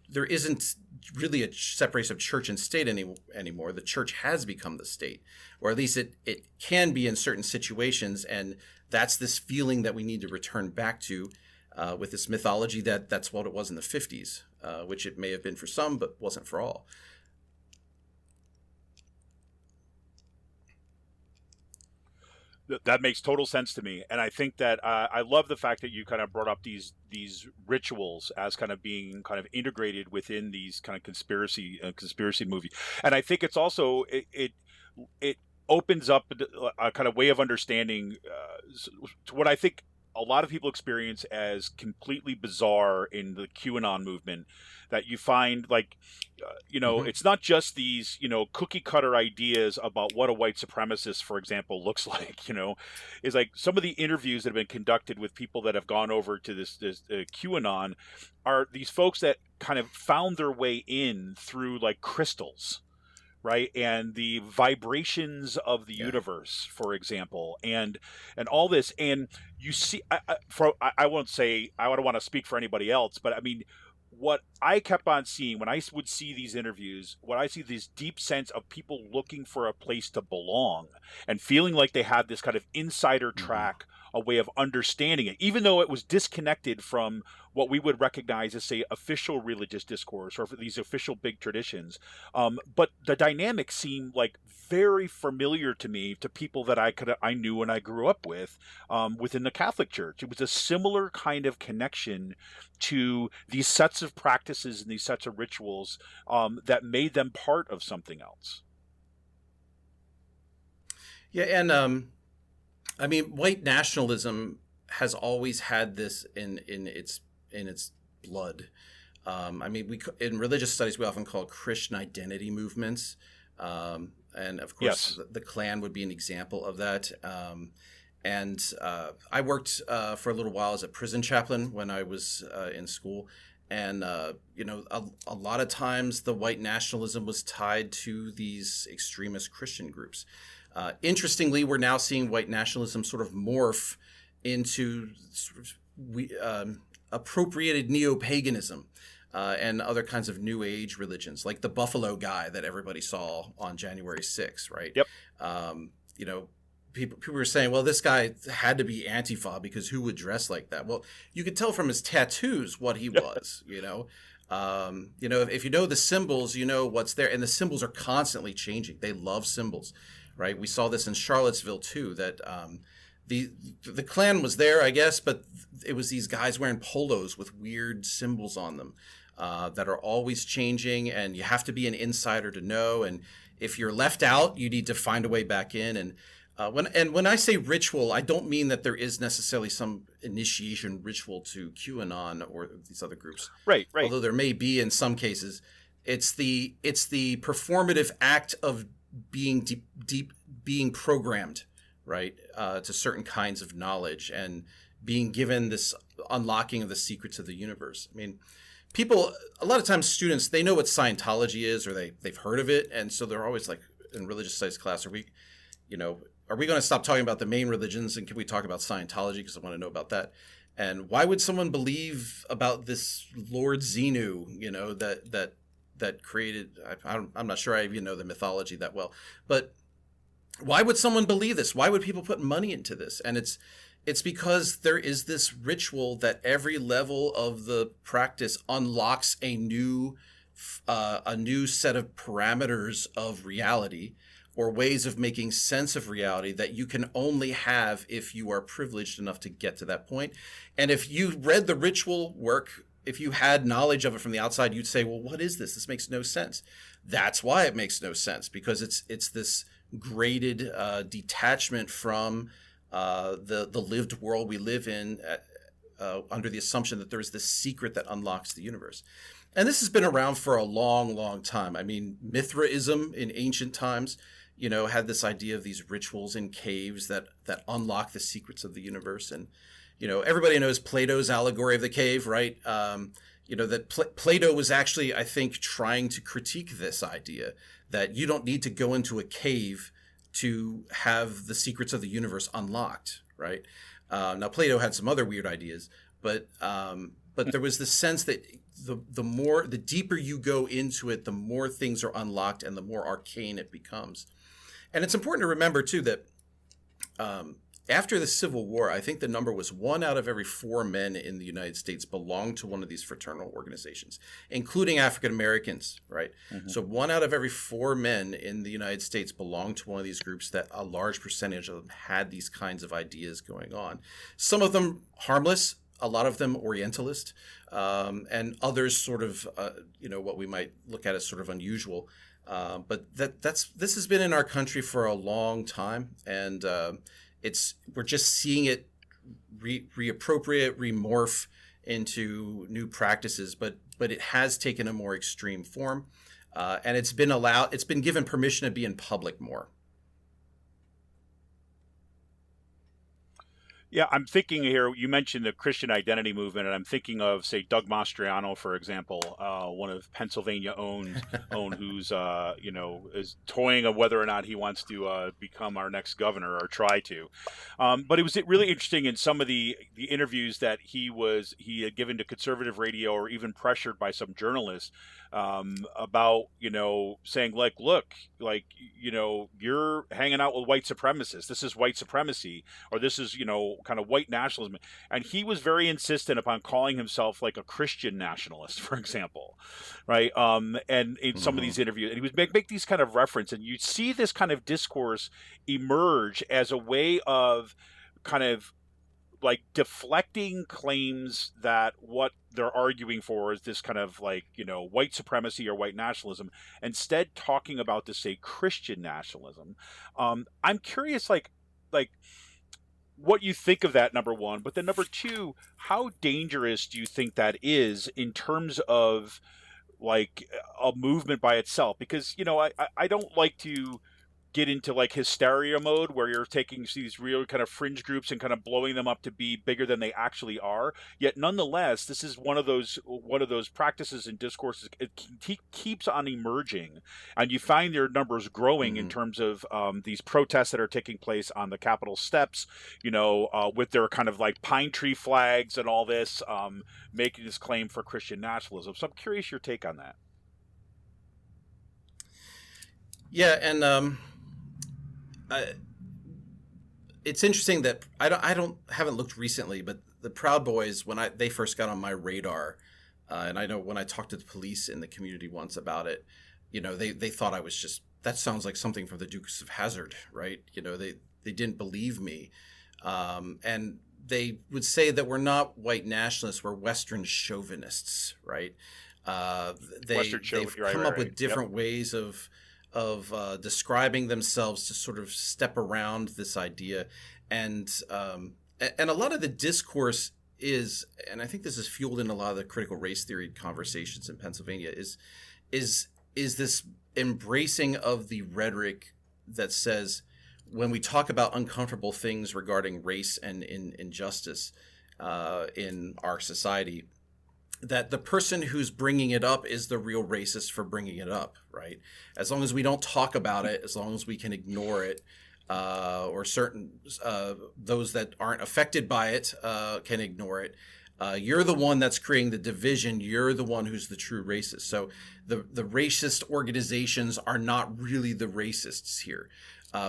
There isn't really a separation of church and state anymore. The church has become the state, or at least it can be in certain situations, and that's this feeling that we need to return back to with this mythology that's what it was in the 50s, which it may have been for some, but wasn't for all. That makes total sense to me, and I think that I love the fact that you kind of brought up these rituals as kind of being kind of integrated within these kind of conspiracy movie, and I think it's also it opens up a kind of way of understanding to what I think a lot of people experience as completely bizarre in the QAnon movement, that you find like, it's not just these, cookie cutter ideas about what a white supremacist, for example, looks like, is like some of the interviews that have been conducted with people that have gone over to this QAnon are these folks that kind of found their way in through like crystals, right, and the vibrations of the universe, for example, and all this, and you see, I won't say, I don't want to speak for anybody else, but I mean, what I kept on seeing when I would see these interviews, what I see this deep sense of people looking for a place to belong and feeling like they had this kind of insider track, a way of understanding it, even though it was disconnected from what we would recognize as, say, official religious discourse or these official big traditions. But the dynamics seemed like very familiar to me, to people that I knew and I grew up with within the Catholic Church. It was a similar kind of connection to these sets of practices and these sets of rituals that made them part of something else. Yeah, and I mean, white nationalism has always had this in its blood. I mean, in religious studies we often call Christian identity movements, and of course, the Klan would be an example of that. And I worked for a little while as a prison chaplain when I was in school, and a lot of times the white nationalism was tied to these extremist Christian groups. Interestingly, we're now seeing white nationalism sort of morph into sort of appropriated neo-paganism and other kinds of New Age religions, like the Buffalo guy that everybody saw on January 6th, right? Yep. People were saying, well, this guy had to be Antifa because who would dress like that? Well, you could tell from his tattoos what he was, if you know the symbols, you know what's there, and the symbols are constantly changing. They love symbols. Right, we saw this in Charlottesville too. That the Klan was there, I guess, but it was these guys wearing polos with weird symbols on them that are always changing, and you have to be an insider to know. And if you're left out, you need to find a way back in. And when I say ritual, I don't mean that there is necessarily some initiation ritual to QAnon or these other groups. Right. Although there may be in some cases, it's the performative act of being programmed, right, to certain kinds of knowledge and being given this unlocking of the secrets of the universe. I mean, people, a lot of times students, they know what Scientology is, or they've heard of it, and so they're always like, in religious studies class, are we going to stop talking about the main religions and can we talk about Scientology because I want to know about that? And why would someone believe about this Lord Xenu, that created, I'm not sure I even know the mythology that well, but why would someone believe this? Why would people put money into this? And it's because there is this ritual that every level of the practice unlocks a new set of parameters of reality or ways of making sense of reality that you can only have if you are privileged enough to get to that point. And if you read the ritual work, if you had knowledge of it from the outside, you'd say, well, what is this? This makes no sense. That's why it makes no sense, because it's this graded detachment from the lived world we live in under the assumption that there is this secret that unlocks the universe. And this has been around for a long, long time. I mean, Mithraism in ancient times, had this idea of these rituals in caves that unlock the secrets of the universe. And, everybody knows Plato's Allegory of the Cave, right? That Plato was actually, I think, trying to critique this idea that you don't need to go into a cave to have the secrets of the universe unlocked, right? Now, Plato had some other weird ideas, but there was this sense that the deeper you go into it, the more things are unlocked and the more arcane it becomes. And it's important to remember, too, that after the Civil War, I think the number was 1 out of every 4 men in the United States belonged to one of these fraternal organizations, including African Americans, right? Mm-hmm. So 1 out of every 4 men in the United States belonged to one of these groups that a large percentage of them had these kinds of ideas going on. Some of them harmless, a lot of them Orientalist, and others sort of, what we might look at as sort of unusual. But this has been in our country for a long time, and we're just seeing it reappropriate, remorph into new practices, but it has taken a more extreme form, and it's been given permission to be in public more. Yeah, I'm thinking here, you mentioned the Christian identity movement, and I'm thinking of, say, Doug Mastriano, for example, one of Pennsylvania owned who's, is toying of whether or not he wants to become our next governor or try to. But it was really interesting in some of the interviews that he had given to conservative radio, or even pressured by some journalists, about, saying like, look, like, you're hanging out with white supremacists. This is white supremacy, or this is, kind of white nationalism. And he was very insistent upon calling himself like a Christian nationalist, for example, right? And in some of these interviews, and he would make these kind of reference, and you see this kind of discourse emerge as a way of kind of like deflecting claims that what they're arguing for is this kind of like, white supremacy or white nationalism, instead talking about this, say, Christian nationalism. I'm curious, like what you think of that, number one, but then number two, how dangerous do you think that is in terms of like a movement by itself? Because, I don't like to get into like hysteria mode where you're taking these real kind of fringe groups and kind of blowing them up to be bigger than they actually are. Yet nonetheless, this is one of those practices and discourses. It keeps on emerging, and you find their numbers growing in terms of these protests that are taking place on the Capitol steps, with their kind of like pine tree flags and all this, making this claim for Christian nationalism. So I'm curious your take on that. Yeah, and it's interesting that I haven't looked recently, but the Proud Boys, when they first got on my radar, and I know when I talked to the police in the community once about it, they thought I was just, that sounds like something from the Dukes of Hazzard, right? They didn't believe me, and they would say that we're not white nationalists, we're Western chauvinists, right? They've come up with different ways of describing themselves to sort of step around this idea, and a lot of the discourse is, and I think this is fueled in a lot of the critical race theory conversations in Pennsylvania, is this embracing of the rhetoric that says, when we talk about uncomfortable things regarding race and injustice in our society, that the person who's bringing it up is the real racist for bringing it up, right? As long as we don't talk about it, as long as we can ignore it, or certain those that aren't affected by it can ignore it, you're the one that's creating the division. You're the one who's the true racist. So the racist organizations are not really the racists here,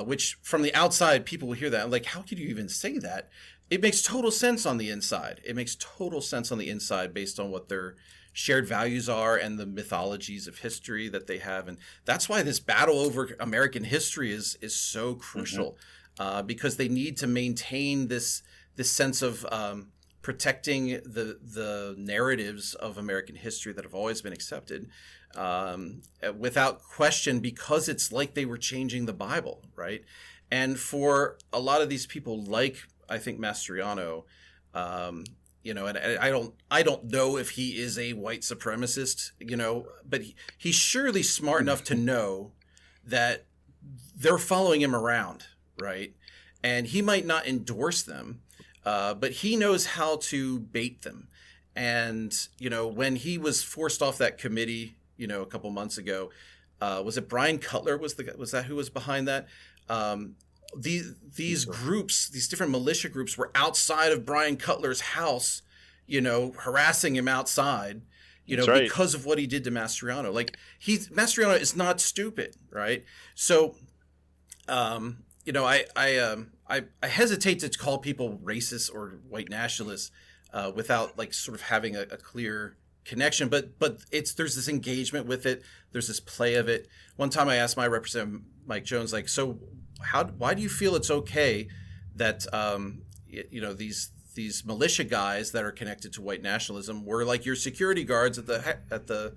which from the outside, people will hear that. Like, how could you even say that? It makes total sense on the inside. It makes total sense on the inside based on what their shared values are and the mythologies of history that they have. And that's why this battle over American history is so crucial, because they need to maintain this sense of protecting the narratives of American history that have always been accepted without question, because it's like they were changing the Bible, right? And for a lot of these people, like I think Mastriano, and I don't know if he is a white supremacist, but he's surely smart enough to know that they're following him around, right? And he might not endorse them, but he knows how to bait them. And, when he was forced off that committee, a couple months ago, was it Brian Cutler was that who was behind that? These groups, these different militia groups were outside of Brian Cutler's house, harassing him outside, right. because of what he did to Mastriano. Like Mastriano is not stupid, right? So, I hesitate to call people racist or white nationalists without like sort of having a clear connection, but there's this engagement with it. There's this play of it. One time I asked my representative, Mike Jones, like, so why do you feel it's okay that these militia guys that are connected to white nationalism were like your security guards at the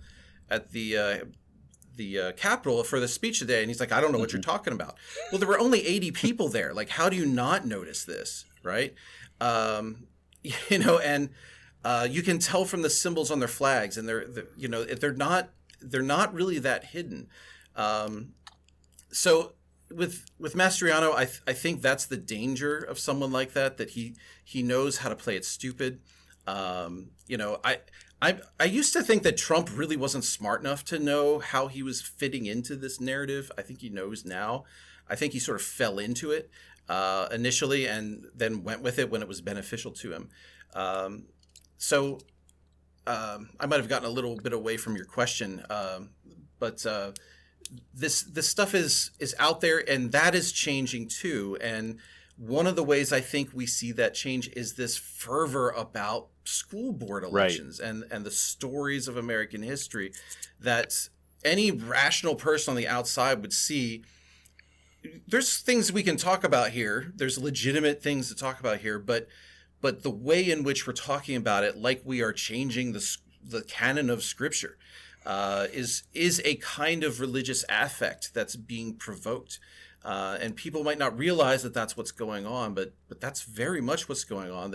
Capitol for the speech today? And he's like, I don't know what you're talking about. Well, there were only 80 people there. Like, how do you not notice this, right? And you can tell from the symbols on their flags, and they're not really that hidden. So with Mastriano, I think that's the danger of someone like that he knows how to play it stupid. I used to think that Trump really wasn't smart enough to know how he was fitting into this narrative. I think he knows now. I think he sort of fell into it initially and then went with it when it was beneficial to him. So I might have gotten a little bit away from your question, but this stuff is out there, and that is changing too. And one of the ways I think we see that change is this fervor about school board elections, right, and the stories of American history that any rational person on the outside would see. There's things we can talk about here. There's legitimate things to talk about here, but the way in which we're talking about it, like we are changing the canon of Scripture, is a kind of religious affect that's being provoked, and people might not realize that that's what's going on, but that's very much what's going on.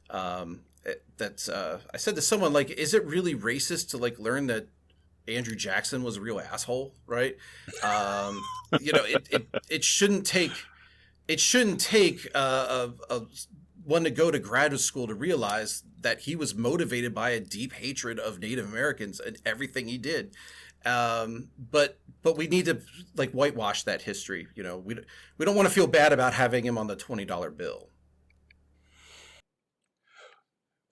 I said to someone, like, is it really racist to like learn that Andrew Jackson was a real asshole, right? It shouldn't take one to go to graduate school to realize that he was motivated by a deep hatred of Native Americans and everything he did. But we need to like whitewash that history. We don't want to feel bad about having him on the $20 bill.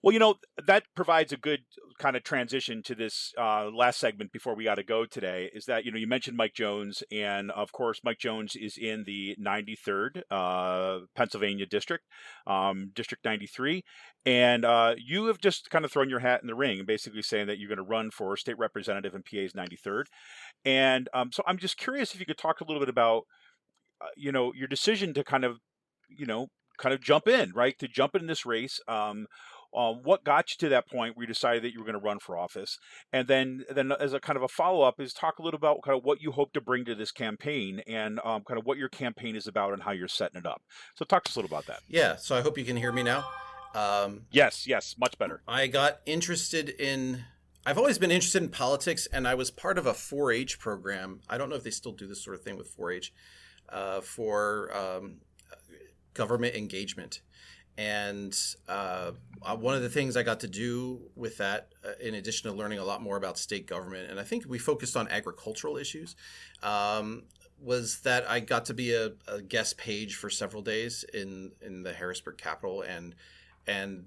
Well, that provides a good kind of transition to this last segment before we got to go today, is that, you mentioned Mike Jones, and of course, Mike Jones is in the 93rd Pennsylvania District, District 93, and you have just kind of thrown your hat in the ring, basically saying that you're going to run for state representative in PA's 93rd. And so I'm just curious if you could talk a little bit about, your decision to kind of jump in, right, to jump in this race. What got you to that point where you decided that you were going to run for office? And then as a kind of a follow-up is talk a little about kind of what you hope to bring to this campaign and kind of what your campaign is about and how you're setting it up. So talk to us a little about that. Yeah, so I hope you can hear me now. Yes, much better. I've always been interested in politics, and I was part of a 4-H program. I don't know if they still do this sort of thing with 4-H, for government engagement. And one of the things I got to do with that, in addition to learning a lot more about state government, and I think we focused on agricultural issues, was that I got to be a guest page for several days in the Harrisburg Capitol, and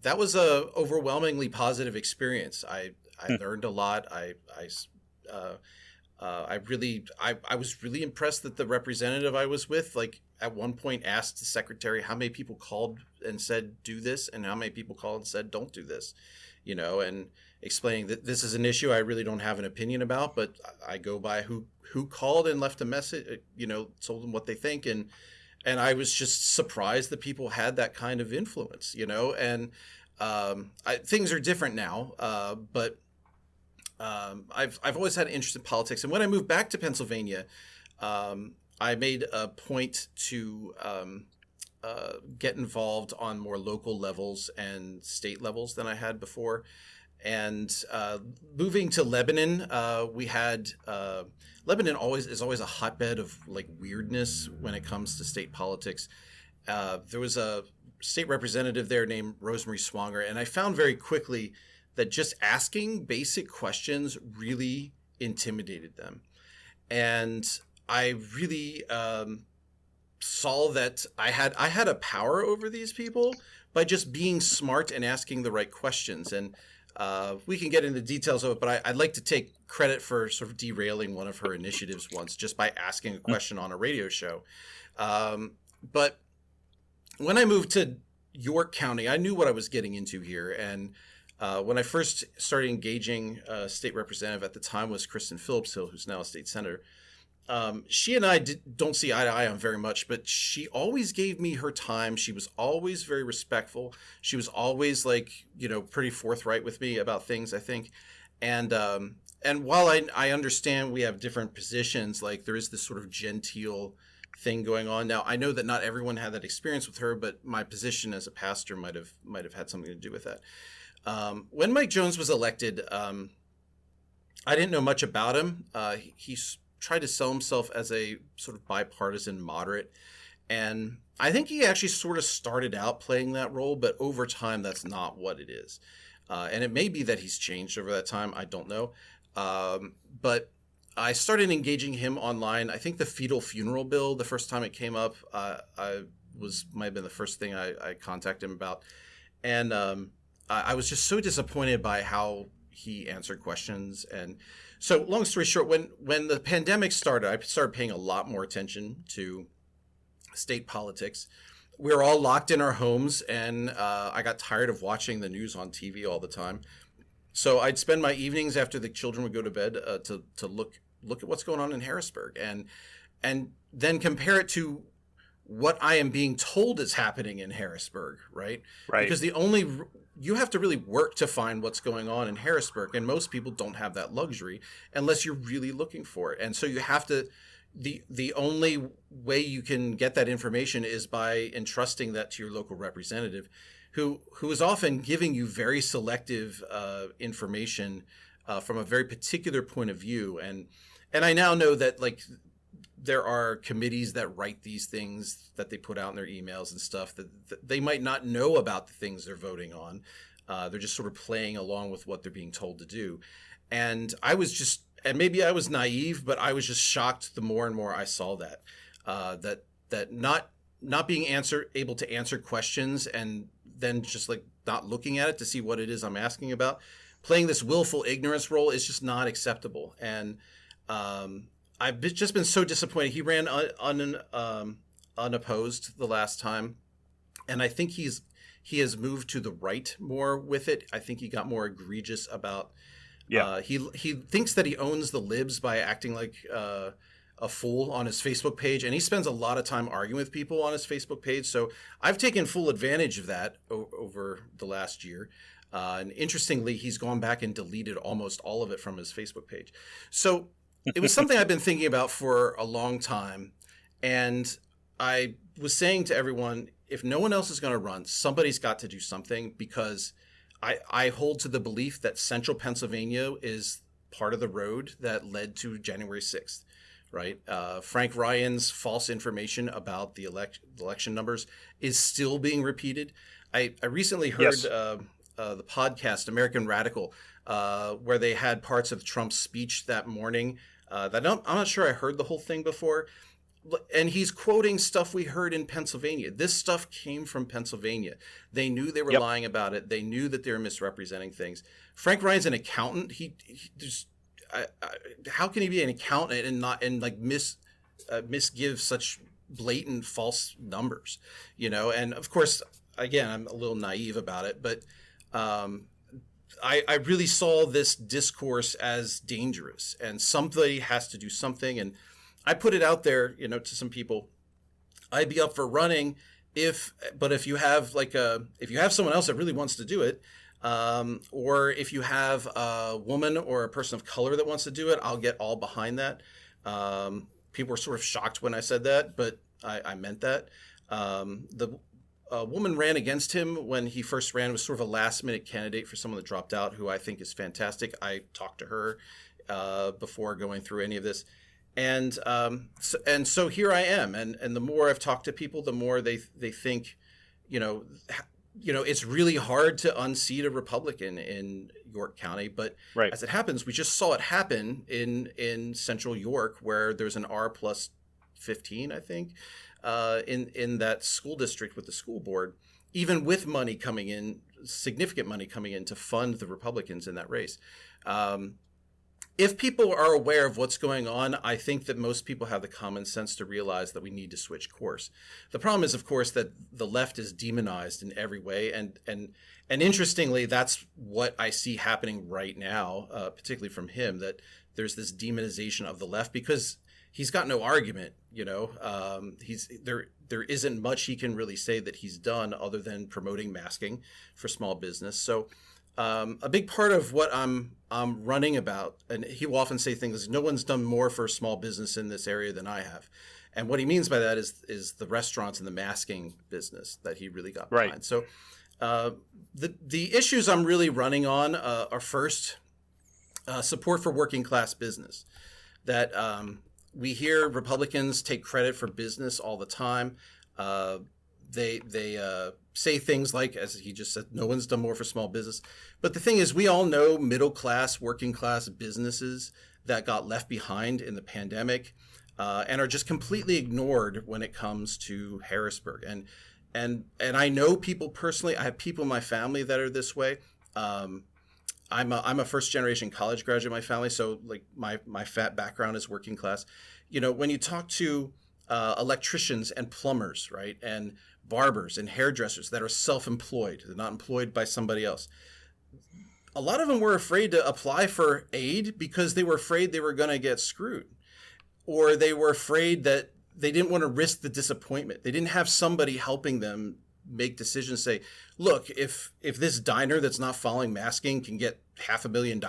that was a overwhelmingly positive experience. I learned a lot. I was really impressed that the representative I was with, like, at one point asked the secretary how many people called and said do this and how many people called and said don't do this, and explaining that this is an issue I really don't have an opinion about, but I go by who called and left a message, told them what they think, and I was just surprised that people had that kind of influence, and things are different now, but I've always had an interest in politics, and when I moved back to Pennsylvania, I made a point to get involved on more local levels and state levels than I had before. And moving to Lebanon, we had Lebanon is always a hotbed of like weirdness when it comes to state politics. There was a state representative there named Rosemary Swanger, and I found very quickly that just asking basic questions really intimidated them. And I really saw that I had a power over these people by just being smart and asking the right questions. And we can get into the details of it, but I'd like to take credit for sort of derailing one of her initiatives once just by asking a question on a radio show. But when I moved to York County, I knew what I was getting into here. And when I first started engaging a state representative at the time was Kristen Phillips-Hill, who's now a state senator. She and I don't see eye to eye on very much, but she always gave me her time. She was always very respectful. She was always pretty forthright with me about things, I think. And while I understand we have different positions, like there is this sort of genteel thing going on. Now, I know that not everyone had that experience with her, but my position as a pastor might have had something to do with that. When Mike Jones was elected, I didn't know much about him. He's tried to sell himself as a sort of bipartisan moderate. And I think he actually sort of started out playing that role, but over time, that's not what it is. And it may be that he's changed over that time. I don't know. But I started engaging him online. I think the fetal funeral bill, the first time it came up, might have been the first thing I contacted him about. And I was just so disappointed by how he answered questions. And so long story short, when the pandemic started, I started paying a lot more attention to state politics. We were all locked in our homes, and I got tired of watching the news on TV all the time. So I'd spend my evenings after the children would go to bed to look at what's going on in Harrisburg, and then compare it to what I am being told is happening in Harrisburg, right? Right. Because you have to really work to find what's going on in Harrisburg, and most people don't have that luxury unless you're really looking for it. And so you have to, the only way you can get that information is by entrusting that to your local representative, who is often giving you very selective information from a very particular point of view. And I now know that there are committees that write these things that they put out in their emails and stuff that they might not know about the things they're voting on. They're just sort of playing along with what they're being told to do. And and maybe I was naive, but I was just shocked the more and more I saw that, that not being able to answer questions and then just not looking at it to see what it is I'm asking about, playing this willful ignorance role is just not acceptable. And, I've just been so disappointed. He ran unopposed the last time, and I think he has moved to the right more with it. I think he got more egregious about. Yeah. He thinks that he owns the libs by acting like a fool on his Facebook page, and he spends a lot of time arguing with people on his Facebook page. So I've taken full advantage of that over the last year. And interestingly, he's gone back and deleted almost all of it from his Facebook page. So it was something I've been thinking about for a long time. And I was saying to everyone, if no one else is going to run, somebody's got to do something, because I hold to the belief that central Pennsylvania is part of the road that led to January 6th, right? Frank Ryan's false information about the election numbers is still being repeated. I recently heard the podcast American Radical, where they had parts of Trump's speech that morning. I'm not sure I heard the whole thing before. And he's quoting stuff we heard in Pennsylvania. This stuff came from Pennsylvania. They knew they were lying about it. They knew that they were misrepresenting things. Frank Ryan's an accountant. How can he be an accountant and misgive such blatant false numbers? And of course, again, I'm a little naive about it, but I really saw this discourse as dangerous, and somebody has to do something. And I put it out there, to some people. I'd be up for running if you have someone else that really wants to do it, or if you have a woman or a person of color that wants to do it, I'll get all behind that. People were sort of shocked when I said that, but I meant that. The woman ran against him when he first ran, was sort of a last-minute candidate for someone that dropped out, who I think is fantastic. I talked to her before going through any of this. And so here I am. And the more I've talked to people, the more they think, it's really hard to unseat a Republican in York County. But right. As it happens, we just saw it happen in Central York, where there's an R plus 15, I think, in that school district with the school board, even with money coming in, significant money coming in to fund the Republicans in that race. If people are aware of what's going on, I think that most people have the common sense to realize that we need to switch course. The problem is, of course, that the left is demonized in every way. And interestingly, that's what I see happening right now, particularly from him, that there's this demonization of the left because he's got no argument. There isn't much he can really say that he's done other than promoting masking for small business. So a big part of what I'm running about, and he will often say things, no one's done more for small business in this area than I have. And what he means by that is the restaurants and the masking business that he really got behind. Right. So the issues I'm really running on are first, support for working class business. That we hear Republicans take credit for business all the time. They say things like, as he just said, no one's done more for small business. But the thing is, we all know middle class, working class businesses that got left behind in the pandemic and are just completely ignored when it comes to Harrisburg. And I know people personally. I have people in my family that are this way. I'm a first generation college graduate in my family, so like my fat background is working class. When you talk to electricians and plumbers, right, and barbers and hairdressers that are self-employed, they're not employed by somebody else. A lot of them were afraid to apply for aid because they were afraid they were going to get screwed, or they were afraid that they didn't want to risk the disappointment. They didn't have somebody helping them make decisions, say, look, if this diner that's not following masking can get $500 million,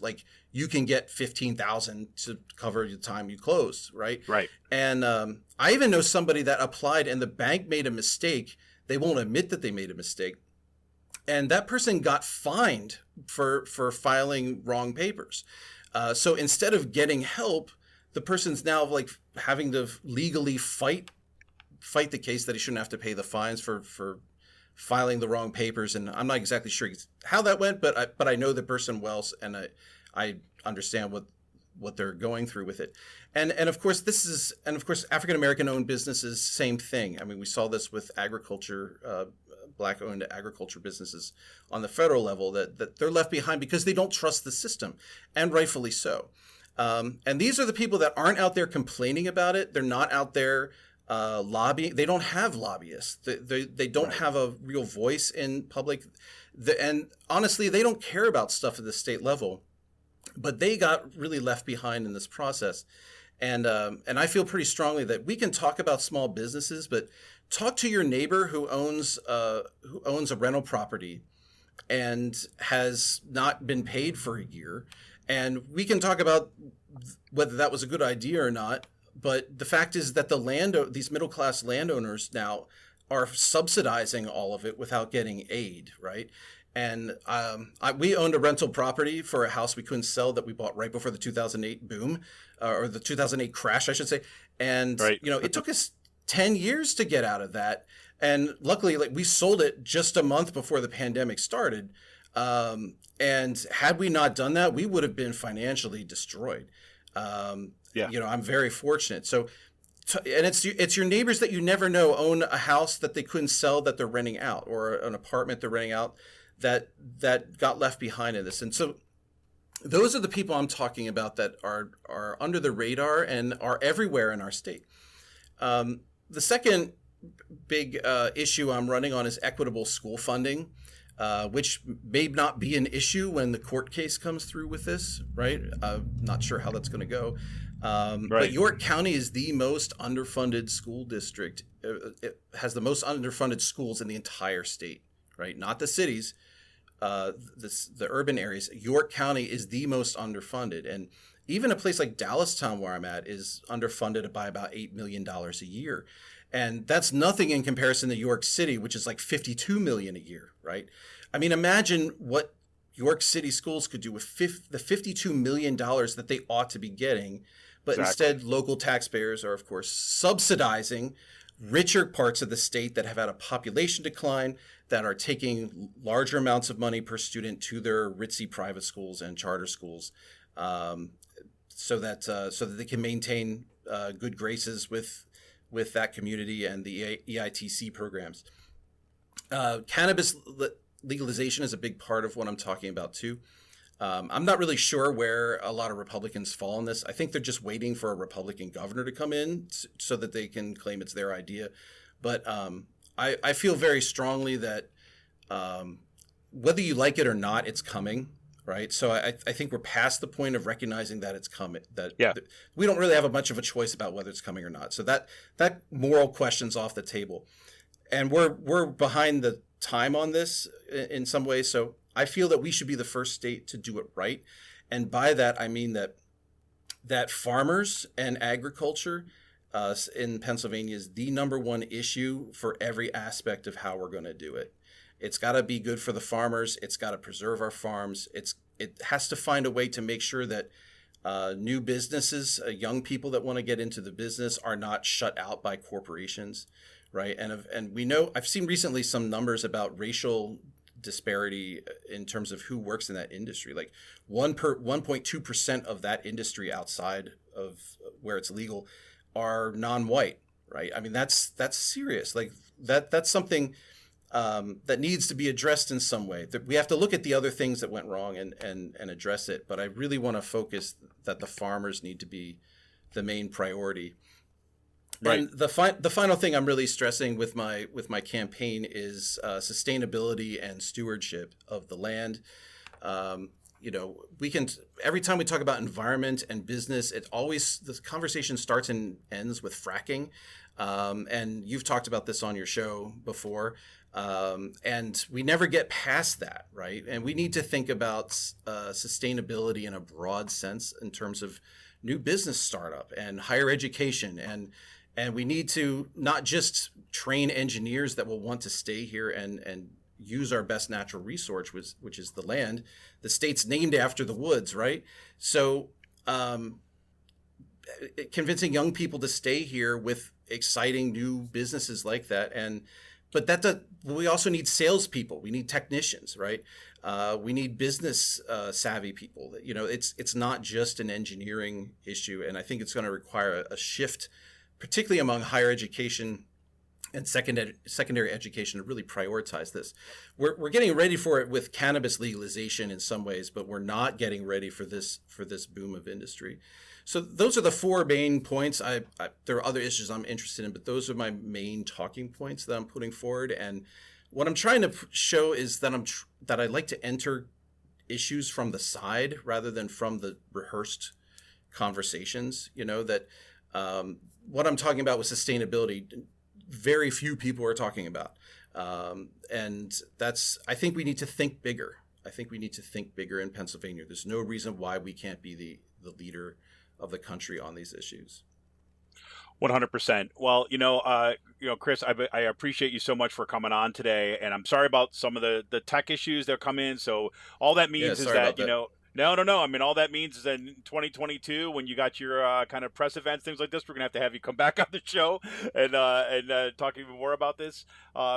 like you can get $15,000 to cover the time you close, right? Right. And I even know somebody that applied and the bank made a mistake. They won't admit that they made a mistake. And that person got fined for filing wrong papers. So instead of getting help, the person's now like having to legally fight the case that he shouldn't have to pay the fines for filing the wrong papers. And I'm not exactly sure how that went, but I know the person well, and I understand what they're going through with it. And of course African American owned businesses, same thing. I mean, we saw this with agriculture, Black owned agriculture businesses on the federal level that they're left behind because they don't trust the system, and rightfully so. And these are the people that aren't out there complaining about it. They're not out there lobbying. They don't have lobbyists. They don't have a real voice in public. And honestly, they don't care about stuff at the state level, but they got really left behind in this process. And I feel pretty strongly that we can talk about small businesses, but talk to your neighbor who owns a rental property and has not been paid for a year. And we can talk about whether that was a good idea or not. But the fact is that these middle class landowners now are subsidizing all of it without getting aid, right? And we owned a rental property for a house we couldn't sell that we bought right before the 2008 boom, or the 2008 crash, I should say. And right. It took us 10 years to get out of that. And luckily, we sold it just a month before the pandemic started. And had we not done that, we would have been financially destroyed. I'm very fortunate. So, and it's your neighbors that you never know own a house that they couldn't sell that they're renting out, or an apartment they're renting out that got left behind in this. And so those are the people I'm talking about that are under the radar and are everywhere in our state. The second big issue I'm running on is equitable school funding. Which may not be an issue when the court case comes through with this, right? Not sure how that's going to go. Right. But York County is the most underfunded school district. It has the most underfunded schools in the entire state, right? Not the cities, the urban areas. York County is the most underfunded. And even a place like Dallastown, where I'm at, is underfunded by about $8 million a year. And that's nothing in comparison to York City, which is like 52 million a year, right? I mean, imagine what York City schools could do with the $52 million that they ought to be getting. But instead, local taxpayers are, of course, subsidizing richer parts of the state that have had a population decline, that are taking larger amounts of money per student to their ritzy private schools and charter schools, so that they can maintain good graces with that community and the EITC programs. Cannabis legalization is a big part of what I'm talking about too. I'm not really sure where a lot of Republicans fall on this. I think they're just waiting for a Republican governor to come in so that they can claim it's their idea. But I feel very strongly that whether you like it or not, it's coming, right? So I think we're past the point of recognizing that it's coming. That we don't really have much of a choice about whether it's coming or not. So that moral question's off the table, and we're behind the time on this in some ways. So I feel that we should be the first state to do it right, and by that I mean that farmers and agriculture in Pennsylvania is the number one issue for every aspect of how we're going to do it. It's got to be good for the farmers. It's got to preserve our farms. It has to find a way to make sure that new businesses, young people that want to get into the business, are not shut out by corporations, right? And we know, I've seen recently some numbers about racial disparity in terms of who works in that industry. Like 1.2% of that industry outside of where it's legal are non-white, right? I mean, that's serious. Like that's something that needs to be addressed in some way. We have to look at the other things that went wrong and address it. But I really want to focus that the farmers need to be the main priority. Right. And the final thing I'm really stressing with my campaign is sustainability and stewardship of the land. We can, every time we talk about environment and business, the conversation starts and ends with fracking. And you've talked about this on your show before. And we never get past that, right? And we need to think about sustainability in a broad sense in terms of new business startup and higher education. And we need to not just train engineers that will want to stay here and use our best natural resource, which is the land. The state's named after the woods, right? So convincing young people to stay here with exciting new businesses like that. But we also need salespeople. We need technicians, right? We need business savvy people. It's not just an engineering issue, and I think it's going to require a shift, particularly among higher education and secondary education, to really prioritize this. We're getting ready for it with cannabis legalization in some ways, but we're not getting ready for this boom of industry. So those are the four main points. There are other issues I'm interested in, but those are my main talking points that I'm putting forward. And what I'm trying to show is that I like to enter issues from the side rather than from the rehearsed conversations. That what I'm talking about with sustainability, very few people are talking about. And I think we need to think bigger. I think we need to think bigger in Pennsylvania. There's no reason why we can't be the leader of the country on these issues. 100%. Well, Chris, I appreciate you so much for coming on today, and I'm sorry about some of the tech issues that come in. So all that means is that, No. I mean, all that means is that in 2022, when you got your kind of press events, things like this, we're gonna have you come back on the show and talk even more about this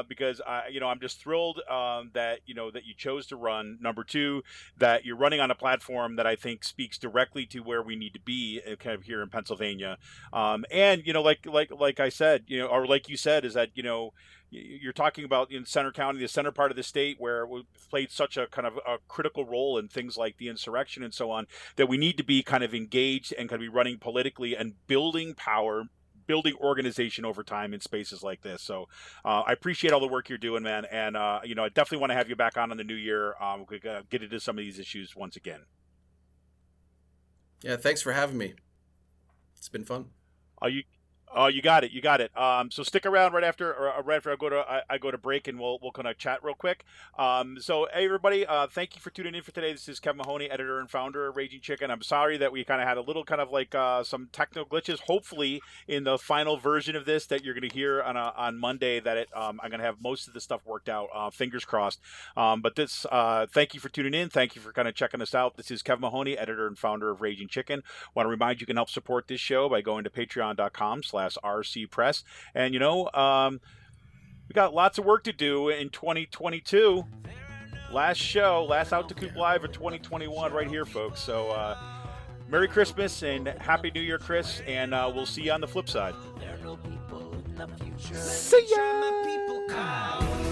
because I'm just thrilled that you chose to run. Number two, that you're running on a platform that I think speaks directly to where we need to be, kind of here in Pennsylvania. And like I said, or like you said, is that you're talking about in Center County, the center part of the state, where we played such a kind of a critical role in things like the insurrection and so on, that we need to be kind of engaged and kind of be running politically and building power, building organization over time in spaces like this. So I appreciate all the work you're doing, man. And, I definitely want to have you back on in the new year. We could get into some of these issues once again. Yeah, thanks for having me. It's been fun. Oh, you got it. You got it. So stick around right after I go to break, and we'll kind of chat real quick. So hey everybody, thank you for tuning in for today. This is Kevin Mahoney, editor and founder of Raging Chicken. I'm sorry that we kind of had a little kind of like some technical glitches. Hopefully, in the final version of this that you're going to hear on Monday, that I'm going to have most of the stuff worked out. Fingers crossed. But this, thank you for tuning in. Thank you for kind of checking us out. This is Kevin Mahoney, editor and founder of Raging Chicken. Want to remind you can help support this show by going to patreon.com/RC Press. And we got lots of work to do in 2022. Last Out to Coop Live of 2021 right here, folks. So Merry Christmas and Happy New Year, Chris, and we'll see you on the flip side. There are no people in the future. See ya! People call.